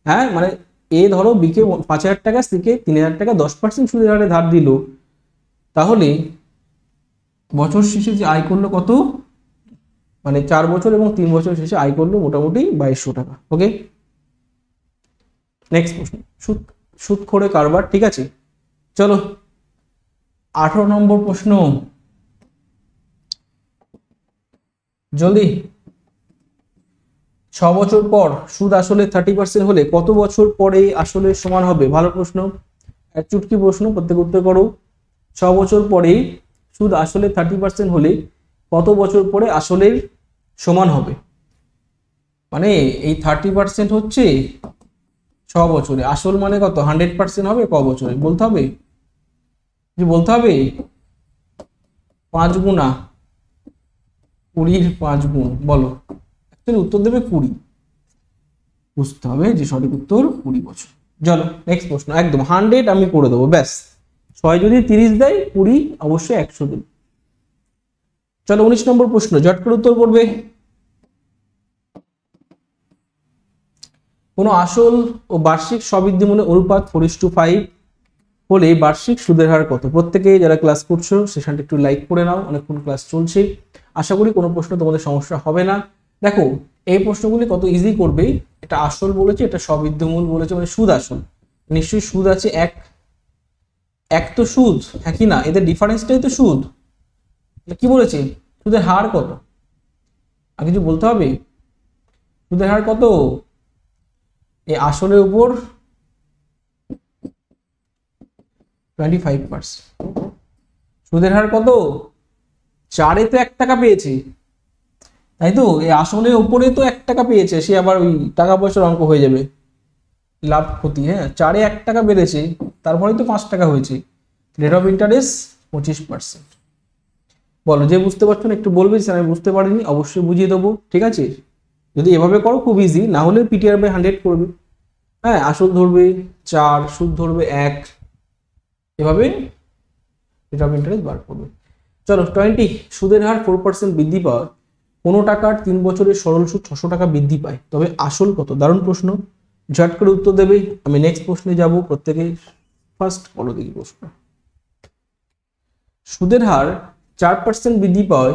হ্যাঁ মানে এ ধরো বিকে 5,000 টাকা, সিকে 3,000 টাকা 10% সুদের হারে ধার দিল, তাহলে বছর শেষে যে আয় করলো কত, মানে 4 বছর এবং 3 বছর শেষে আয় করলো মোটামুটি 2200 টাকা। ওকে, নেক্সট প্রশ্ন, সুদখোরে কারবার। ঠিক আছে, চলো 18 নম্বর প্রশ্ন, জলদি। 6 বছর পর সুদ আসলে 30% হলে কত বছর পরে আসলে সমান হবে? ভালো প্রশ্ন, এক চুটকি প্রশ্ন, প্রত্যেক উত্তর করো। 6 বছর পরে সুদ আসলে 30% হলে কত বছর পরে আসলের সমান হবে? মানে এই 30% হচ্ছে 6 বছরে, আসল মানে কত 100% হবে ক বছরে বলতে হবে, যে বলতে হবে 5 গুণা 20-র 5 গুণ, বলো অ্যাকচুয়ালি উত্তর দেবে 20, বুঝতে হবে যে সঠিক উত্তর 20 বছর। চলো নেক্সট প্রশ্ন, একদম 100 আমি করে দেবো, ব্যাস 6 যদি 30 দেয় 20 অবশ্যই 100 দিন। চলো 19 নম্বর প্রশ্ন, ঝট করে উত্তর করবে। কোন আসল ও বার্ষিক সবৃদ্ধিমূলক অনুপাত 4:5 হলে বার্ষিক সুদের হার কত? প্রত্যেকে যারা ক্লাস করছো সেখানটা একটু লাইক করে নাও, অনেকক্ষণ ক্লাস চলছে, আশা করি কোনো প্রশ্ন তোমাদের সমস্যা হবে না। দেখো এই প্রশ্নগুলি কত ইজি করবে, এটা আসল বলেছে, এটা সবৃদ্ধিমূল বলেছে, মানে সুদ আসল, নিশ্চয়ই সুদ আছে এক তো সুদ, হ্যাঁ কি না, এদের ডিফারেন্সটাই তো সুদ। কি বলেছে, সুদের হার কত, আর কিছু বলতে হবে? সুদের হার কত, এই আসলের উপর 25%, সুদের হার কত, 4-এ তো 1 টাকা পেয়েছে, তাই তো, এই আসলের উপরে তো 1 টাকা পেয়েছে, সে আবার ওই টাকা পয়সার অঙ্ক হয়ে যাবে, লাভ ক্ষতি, হ্যাঁ 4-এ 1 টাকা বেড়েছে, তারপরে তো 5 টাকা হয়েছে, রেট অফ ইন্টারেস্ট 25%। বলো যে বুঝতে পারছো না একটু বলবে, স্যার আমি বুঝতে পারিনি, অবশ্যই বুঝিয়ে দেবো। ঠিক আছে, যদি এভাবে করো খুব ইজি, না হলে PTR/100 করবে, হ্যাঁ আসল ধরবে 4, সুদ ধরবে 1, এভাবে রেট অফ ইন্টারেস্ট বার করবে। চলো 20, সুদের হার 4% বৃদ্ধি পাওয়ার কোনো টাকার 3 বছরের সরল সুদ 600 টাকা বৃদ্ধি পায়, তবে আসল কত? দারুণ প্রশ্ন, ঝট করে উত্তর দেবে। আমি নেক্সট প্রশ্নে যাব, প্রত্যেকে ফার্স্ট বলো দেখি প্রশ্ন। সুদের হার 4% বৃদ্ধি পায়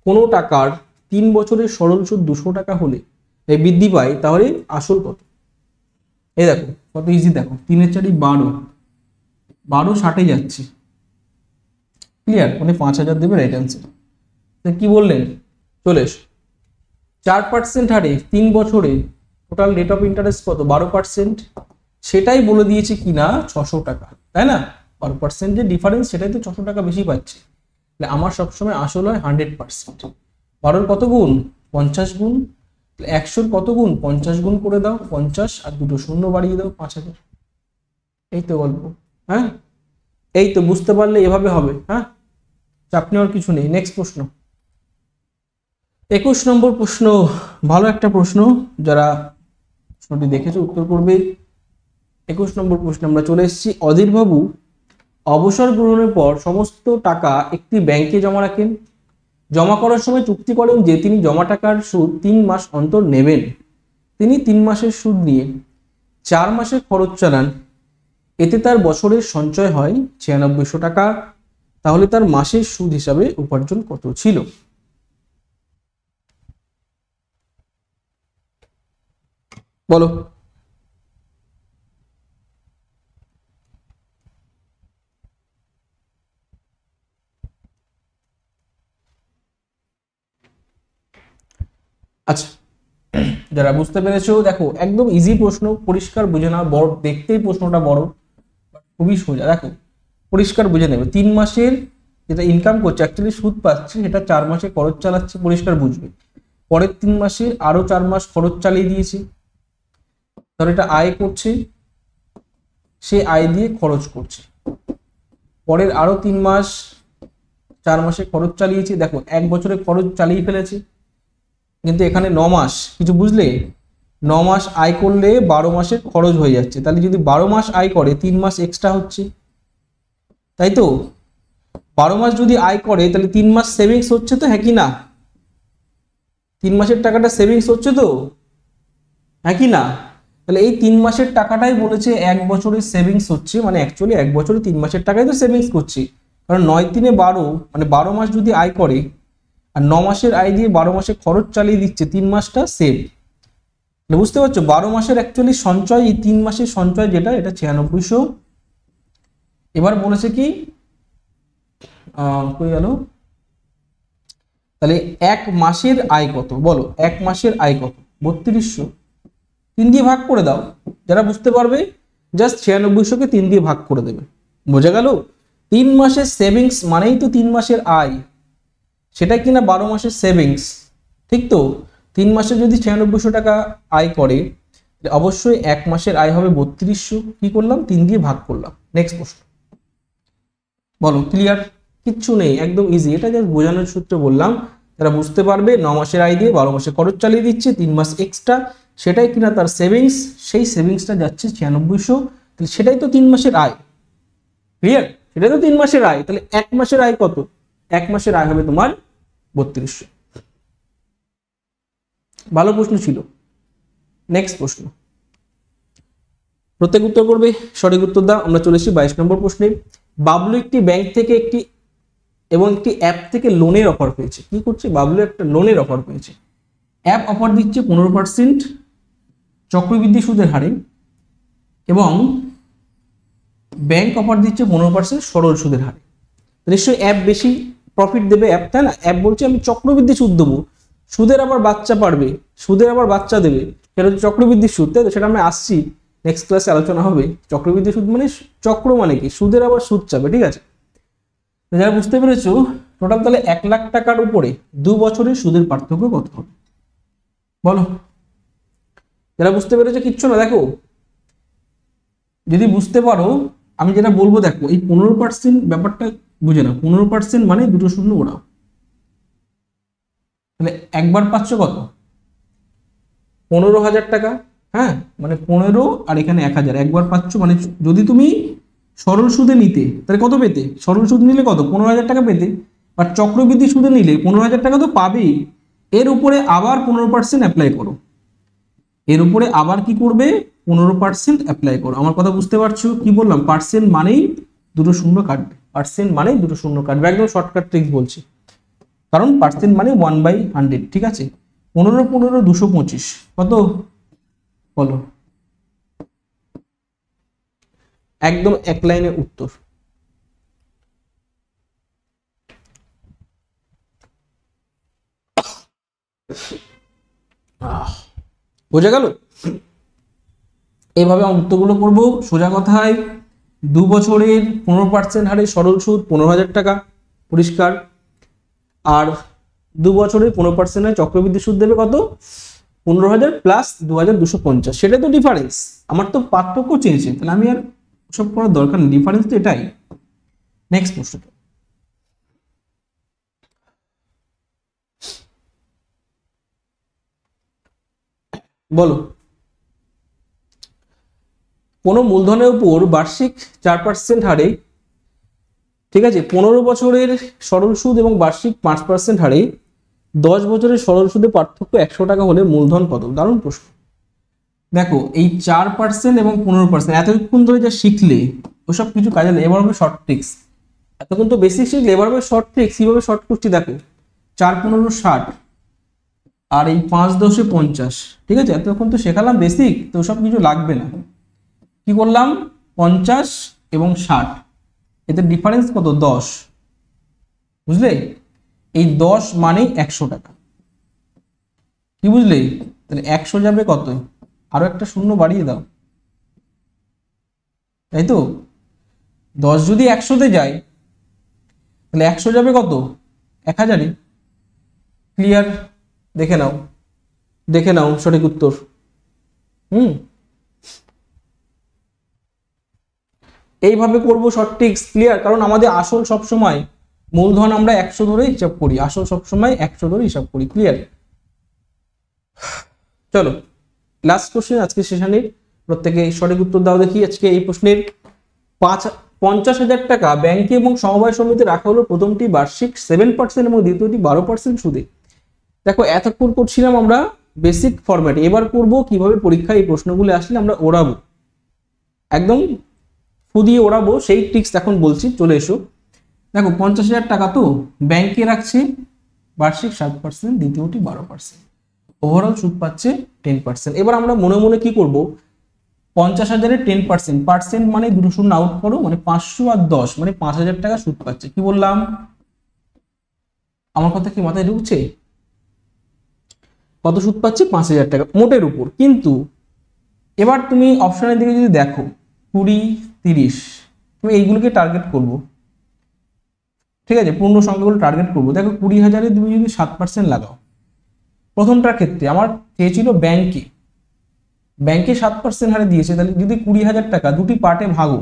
কোনো টাকার 3 বছরের সরল সুদ 200 টাকা হলে এই বৃদ্ধি পায়, তাহলে আসল কত? এই দেখো কত ইজি, দেখো 3-এর 4 12, 12 60-এ যাচ্ছে, ক্লিয়ার, মানে 5000 দেবে রাইট অ্যান্সার। কি বললেন, চলে এসো, 4% হারে 3 বছরে টোটাল রেট অফ ইন্টারেস্ট কত? 12%, সেটাই বলে দিয়েছে কিনা 600 টাকা, তাই না, 12% যে ডিফারেন্স সেটাই তো 600 টাকা বেশি পাচ্ছে, তাহলে আমার সবসময় আসল হয় 100%, 12-র কত গুণ 50 গুণ, 100-র কত গুণ 50 গুণ করে দাও, 50 আর 2 শূন্য বাড়িয়ে দাও 5000, এই তো গল্প, হ্যাঁ এই তো বুঝতে পারলে এভাবে হবে, হ্যাঁ চাপ নেওয়ার কিছু নেই। নেক্সট প্রশ্ন, 21 নম্বর প্রশ্ন, ভালো একটা প্রশ্ন, যারা প্রশ্নটি দেখেছে উত্তর করবে। 21 নম্বর প্রশ্নে আমরা চলে এসেছি। অধীরবাবু অবসর গ্রহণের পর সমস্ত টাকা একটি ব্যাংকে জমা রাখেন, জমা করার সময় চুক্তি করেন যে তিনি জমা টাকার সুদ 3 মাস অন্তর নেবেন, তিনি 3 মাসের সুদ নিয়ে 4 মাসের খরচ চালান, এতে তার বছরের সঞ্চয় হয় 9600 টাকা, তাহলে তার মাসের সুদ হিসাবে উপার্জন কত ছিল? বলো। আচ্ছা যারা বুঝতে পেরেছো, দেখো একদম ইজি প্রশ্ন, পরিষ্কার বুঝে নাও, বড় দেখতেই প্রশ্নটা বড়, খুবই সোজা, দেখো পরিষ্কার বুঝে নেবে, 3 মাসের যেটা ইনকাম করছে অ্যাকচুয়ালি সুদ পাচ্ছে, সেটা 4 মাসে খরচ চালাচ্ছে, পরিষ্কার বুঝবে, পরের 3 মাসে আরো 4 মাস খরচ চালিয়ে দিয়েছে, ধর এটা আয় করছে, সে আয় দিয়ে খরচ করছে, পরের আরো 3 মাস 4 মাসে খরচ চালিয়েছে, দেখো 1 বছরে খরচ চালিয়ে ফেলেছে, কিন্তু এখানে 9 মাস, কিছু বুঝলে, 9 মাস আয় করলে 12 মাসের খরচ হয়ে যাচ্ছে, তাহলে যদি 12 মাস আয় করে 3 মাস এক্সট্রা হচ্ছে, তাই তো 12 মাস যদি আয় করে তাহলে 3 মাস সেভিংস হচ্ছে তো, হ্যাঁ কি না? 3 মাসের টাকাটা সেভিংস হচ্ছে তো, হ্যাঁ কি না? তাহলে এই 3 মাসের টাকাটাই বলেছে 1 বছরের সেভিংস হচ্ছে, মানে অ্যাকচুয়ালি 1 বছরে 3 মাসের টাকাই তো সেভিংস করছি, কারণ 9 3 12, মানে 12 মাস যদি আয় করে আর 9 মাসের আয় দিয়ে 12 মাসে খরচ চালিয়ে দিচ্ছে, 3 মাসটা সেভ। বুঝতে পারছো? 12 মাসের অ্যাকচুয়ালি সঞ্চয়, এই 3 মাসের সঞ্চয় যেটা, এটা 9600। এবার বলেছে কি কই গেল, তাহলে 1 মাসের আয় কত বলো, 1 মাসের আয় কত? 3200। 3 দিয়ে ভাগ করে দাও, যারা বুঝতে পারবে জাস্ট 9600 কে 3 দিয়ে ভাগ করে দেবে, বোঝা গেল? 3 মাসের সেভিংস মানেই তো 3 মাসের আয়, সেটা কিনা 12 মাসের সেভিংস, ঠিক তো? 3 মাসে যদি 9600 টাকা আয় করে, অবশ্যই 1 মাসের আয় হবে 3200। কি করলাম? 3 দিয়ে ভাগ করলাম। নেক্সট প্রশ্ন বলো, ক্লিয়ার? কিচ্ছু নেই, একদম ইজি, এটা জাস্ট বোঝানোর সূত্র বললাম, যারা বুঝতে পারবে। 9 মাসের আয় দিয়ে 12 মাসে খরচ চালিয়ে দিচ্ছে, 3 মাস এক্সট্রা, সেটাই কিনা তার সেভিংস, সেই সেভিংসটা যাচ্ছে 9600, তাহলে সেটাই তো 3 মাসের আয়। ক্লিয়ার? সেটাই তো 3 মাসের আয়। তাহলে 1 মাসের আয় কত? 1 মাসের আয় হবে তোমার 3200। ভালো প্রশ্ন ছিল। নেক্সট প্রশ্ন, প্রত্যেক উত্তর করবে, সঠিক উত্তর দাও। আমরা চলে এসেছি 22 নম্বর প্রশ্নে। বাবলু একটি ব্যাংক থেকে একটি অ্যাপ থেকে লোনের অফার পেয়েছে। কি করছে? বাবলু একটা লোনের অফার পেয়েছে। অ্যাপ অফার দিচ্ছে 15% চক্রবৃদ্ধি সুদের হারে, এবং ব্যাংক অফার দিচ্ছে 15% সরল সুদের হারে। নিশ্চয়ই অ্যাপ বেশি প্রফিট দেবে, অ্যাপ, তাই না? অ্যাপ বলছে আমি চক্রবৃদ্ধি সুদ দেবো, সুদের আবার বাচ্চা পারবে, সুদের আবার বাচ্চা দেবে, সেটা হচ্ছে চক্রবৃদ্ধি সুদ, তাই তো? সেটা আমরা আসছি, নেক্সট ক্লাসে আলোচনা হবে। চক্রবৃদ্ধি সুদ মানে চক্র মানে কি, সুদের আবার সুদ চাবে, ঠিক আছে? যারা বুঝতে পেরেছো, টোটাল তাহলে 1 লাখ টাকার উপরে 2 বছরের সুদের পার্থক্য কত হবে বলো? যারা বুঝতে পেরেছো, কিচ্ছু না, দেখো যদি বুঝতে পারো আমি যেটা বলবো, দেখো এই 15% ব্যাপারটা বুঝে নাও। 15% মানে দুটো শূন্য ওড়াও, তাহলে একবার পাচ্ছ কত? 15,000 টাকা, হ্যাঁ, মানে 15 আর এখানে 1000, একবার পাচ্ছ। মানে যদি তুমি সরল সুদে নিতে তাহলে কত পেতে? সরল সুদ নিলে কত? 15,000 টাকা পেতে। আর চক্রবৃদ্ধি সুদে নিলে 15,000 টাকা তো পাবেই, এর উপরে আবার 15% অ্যাপ্লাই করো, এর উপরে আবার কি করবে? 15% অ্যাপ্লাই করো। আমার কথা বুঝতে পারছো? কি বললাম? পার্সেন্ট মানেই দুটো শূন্য কাটবে, পার্সেন্ট মানেই দুটো শূন্য কাটবে, একদম শর্টকাট ট্রিক বলছি, কারণ পার্সেন্ট মানে 1/100, ঠিক আছে? 15 15 225 কত বলো? একদম এক লাইনে উত্তর। বোঝা গেল? এইভাবে আমি উত্তরগুলো করবো সোজা কথায়। 2 বছরের 15% হারে সরল সুদ 15,000 টাকা, পরিষ্কার। আর 2 বছরের 15% হারে চক্রবৃদ্ধি সুদ দেবে কত? 15,000 প্লাস 2,250, সেটাই তো ডিফারেন্স। আমার তো পার্থক্য চেয়েছে, তাহলে আমি আর সব করার দরকার নেই, ডিফারেন্স তো এটাই। নেক্সট প্রশ্ন বলো, কোনো মূলধনের উপর বার্ষিক 4% হারে, ঠিক আছে, 15 বছরের সরল সুদ এবং বার্ষিক 5% হারে 10 বছরের সরল সুদে পার্থক্য 100 টাকা হলে মূলধন কত? দারুণ প্রশ্ন। দেখো এই 4% এবং 15%, এতক্ষণ ধরে যা শিখলে ওসব কিছু কাজে নেই, এবার হবে শর্ট ট্রিক্স। এতক্ষণ তো বেসিক শিখলে, এবার হবে শর্ট ট্রিক্স। কিভাবে শর্ট করছি দেখো, 4 15 60 আর এই 5 10 50, ঠিক আছে? এতক্ষণ তো শেখালাম বেসিক, তো ওসব কিছু লাগবে না। কি করলাম? 50 এবং 60, এতে ডিফারেন্স কত? 10, বুঝলে? এই 10 মানে 100 টাকা, কি বুঝলে? তাহলে 100 যাবে কত? আরো একটা শূন্য বাড়িয়ে দাও, তাই তো? 10 যদি 100-তে যায় তাহলে 100 যাবে কত? 1000-এ। ক্লিয়ার? দেখে নাও, দেখে নাও সঠিক উত্তর। এইভাবে করবো শর্ট ট্রিক্স। ক্লিয়ার? কারণ আমাদের আসল সবসময় মূলধন আমরা 100 ধরে হিসাব করি, আসল সবসময় 100 ধরে হিসাব করি। ক্লিয়ার? চলো লাস্ট কোশ্চেন আজকে সেশনের, প্রত্যেকে সঠিক উত্তর দাও দেখি। আজকে এই প্রশ্নের 50,000 টাকা ব্যাংকে এবং সমবায় সমিতিতে রাখা হলো, প্রথমটি বার্ষিক 7% এবং দ্বিতীয়টি 12% সুদে। দেখো এতক্ষণ করছিলাম আমরা বেসিক ফরম্যাটে, এবার করব কিভাবে পরীক্ষায় এই প্রশ্নগুলো আসলে আমরা ওড়াবো, একদম ফু দিয়ে ওড়াবো, সেই ট্রিক্স এখন বলছি, চলে এসো। দেখো 50,000 টাকা তো ব্যাংকে রাখছে, বার্ষিক 7%, দ্বিতীয়টি 12%, ওভারঅল সুদ পাচ্ছে 10%। এবার আমরা মনে মনে কি করব, 50,000-এর 10%, পার্সেন্ট মানে দুটো শূন্য আউট করো, মানে 500 আর 10 মানে 5,000 টাকা সুদ পাচ্ছে। কি বললাম, আমার কথা কি মাথায় ঢুকছে? কত সুদ পাচ্ছে? 5,000 টাকা মোটের উপর। কিন্তু এবার তুমি অপশনের দিকে যদি দেখো 20, 30, তুমি এইগুলোকে টার্গেট করবো, ঠিক আছে, পূর্ণ সংখ্যাগুলো টার্গেট করবো। দেখো 20,000-এ তুমি যদি 7% লাগাও, প্রথমটার ক্ষেত্রে আমার চেয়েছিল ব্যাংকে 7% হারে দিয়েছে, তাহলে যদি 20,000 টাকা দুটি পার্টে ভাঙো,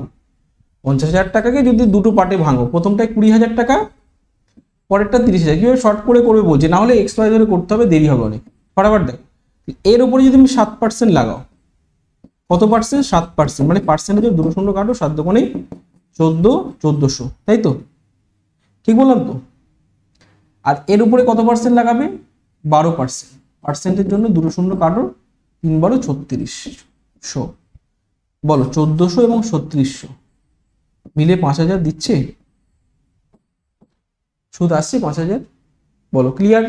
50,000 টাকাকে যদি দুটো পার্টে ভাঙো, প্রথমটায় 20,000 টাকা, পরেরটা 30,000, কিভাবে শর্ট করে করবে বলছে, না হলে এক্স ওয়াই ধরে করতে হবে, দেরি হবে অনেক। ফটাফট দেখো, এর উপরে যদি তুমি 7% লাগাও, কত পার্সেন্ট? 7%, মানে পার্সেন্টেজের দুটো শূন্য কাটো, 7 দোকানে 14, 1400, তাই তো? ঠিক বললাম তো? আর এর উপরে কত পার্সেন্ট লাগাবে? 12%, পার্সেন্টের জন্য দুটো শূন্য কাটো, 3 × 3600, বলো 1400 এবং 3600 মিলে 5,000 দিচ্ছে, সুদ আসছে 5,000। বলো ক্লিয়ার?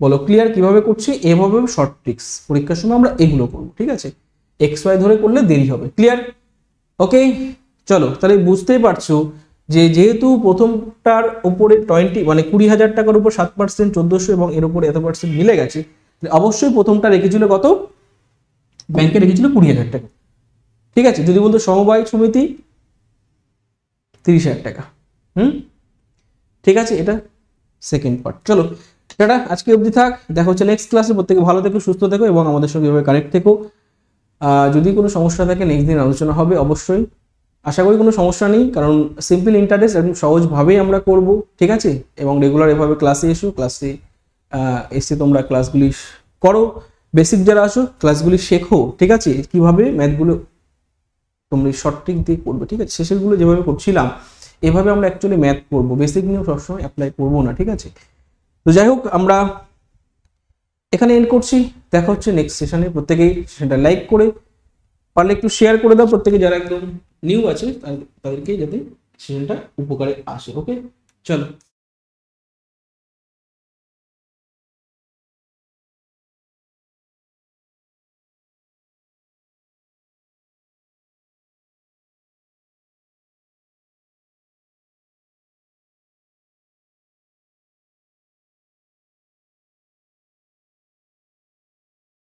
বলো ক্লিয়ার? কিভাবে করছি? এভাবে শর্ট ট্রিক্স, পরীক্ষার সময় আমরা এগুলো করবো, ঠিক আছে? এক্স ওয়াই ধরে করলে দেরি হবে। ক্লিয়ার? ওকে, চলো তাহলে বুঝতেই পারছো যে যেহেতু প্রথমটার উপরে 20,000 টাকার উপর 7%, 1400 এবং এর উপরে এত পার্সেন্ট মিলে গেছে, অবশ্যই প্রথমটা রেখেছিল কত? ব্যাংকে রেখেছিল 20,000 টাকা, ঠিক আছে? যদি বলতো সমবায় সমিতি 30,000 টাকা, ঠিক আছে, এটা সেকেন্ড পার্ট। চলো এটা আজকে অবধি থাক, দেখা হচ্ছে নেক্সট ক্লাসে। প্রত্যেকে ভালো থেকো, সুস্থ থেকো এবং আমাদের সঙ্গে এভাবে কানেক্ট থেকো। যদি কোনো সমস্যা থাকে নেক্সট দিন আলোচনা হবে অবশ্যই, আশা করি কোনো সমস্যা নেই, কারণ সিম্পল ইন্টারেস্ট একদম সহজভাবেই আমরা করব, ঠিক আছে? এবং রেগুলার এভাবে ক্লাসে এসো, ক্লাসে এসে তোমরা ক্লাসগুলি করো, বেসিক যারা আসো ক্লাসগুলি শেখো, ঠিক আছে? কিভাবে ম্যাথগুলো তোমরা শর্ট ট্রিক দিয়ে করবে, ঠিক আছে? শেষেরগুলো যেভাবে করছিলাম এভাবে আমরা অ্যাকচুয়ালি ম্যাথ করবো, বেসিক নিয়েও সবসময় অ্যাপ্লাই করবো না, ঠিক আছে? তো যাই হোক, আমরা এখানে এন্ড করছি, দেখা হচ্ছে নেক্সট সেশনে। প্রত্যেকেই সেটা লাইক করে পারলে একটু শেয়ার করে দাও, প্রত্যেকে যারা একদম নিউ আছে তাদেরকে, যাতে সেশনটা উপকারে আসে। ওকে, চলো।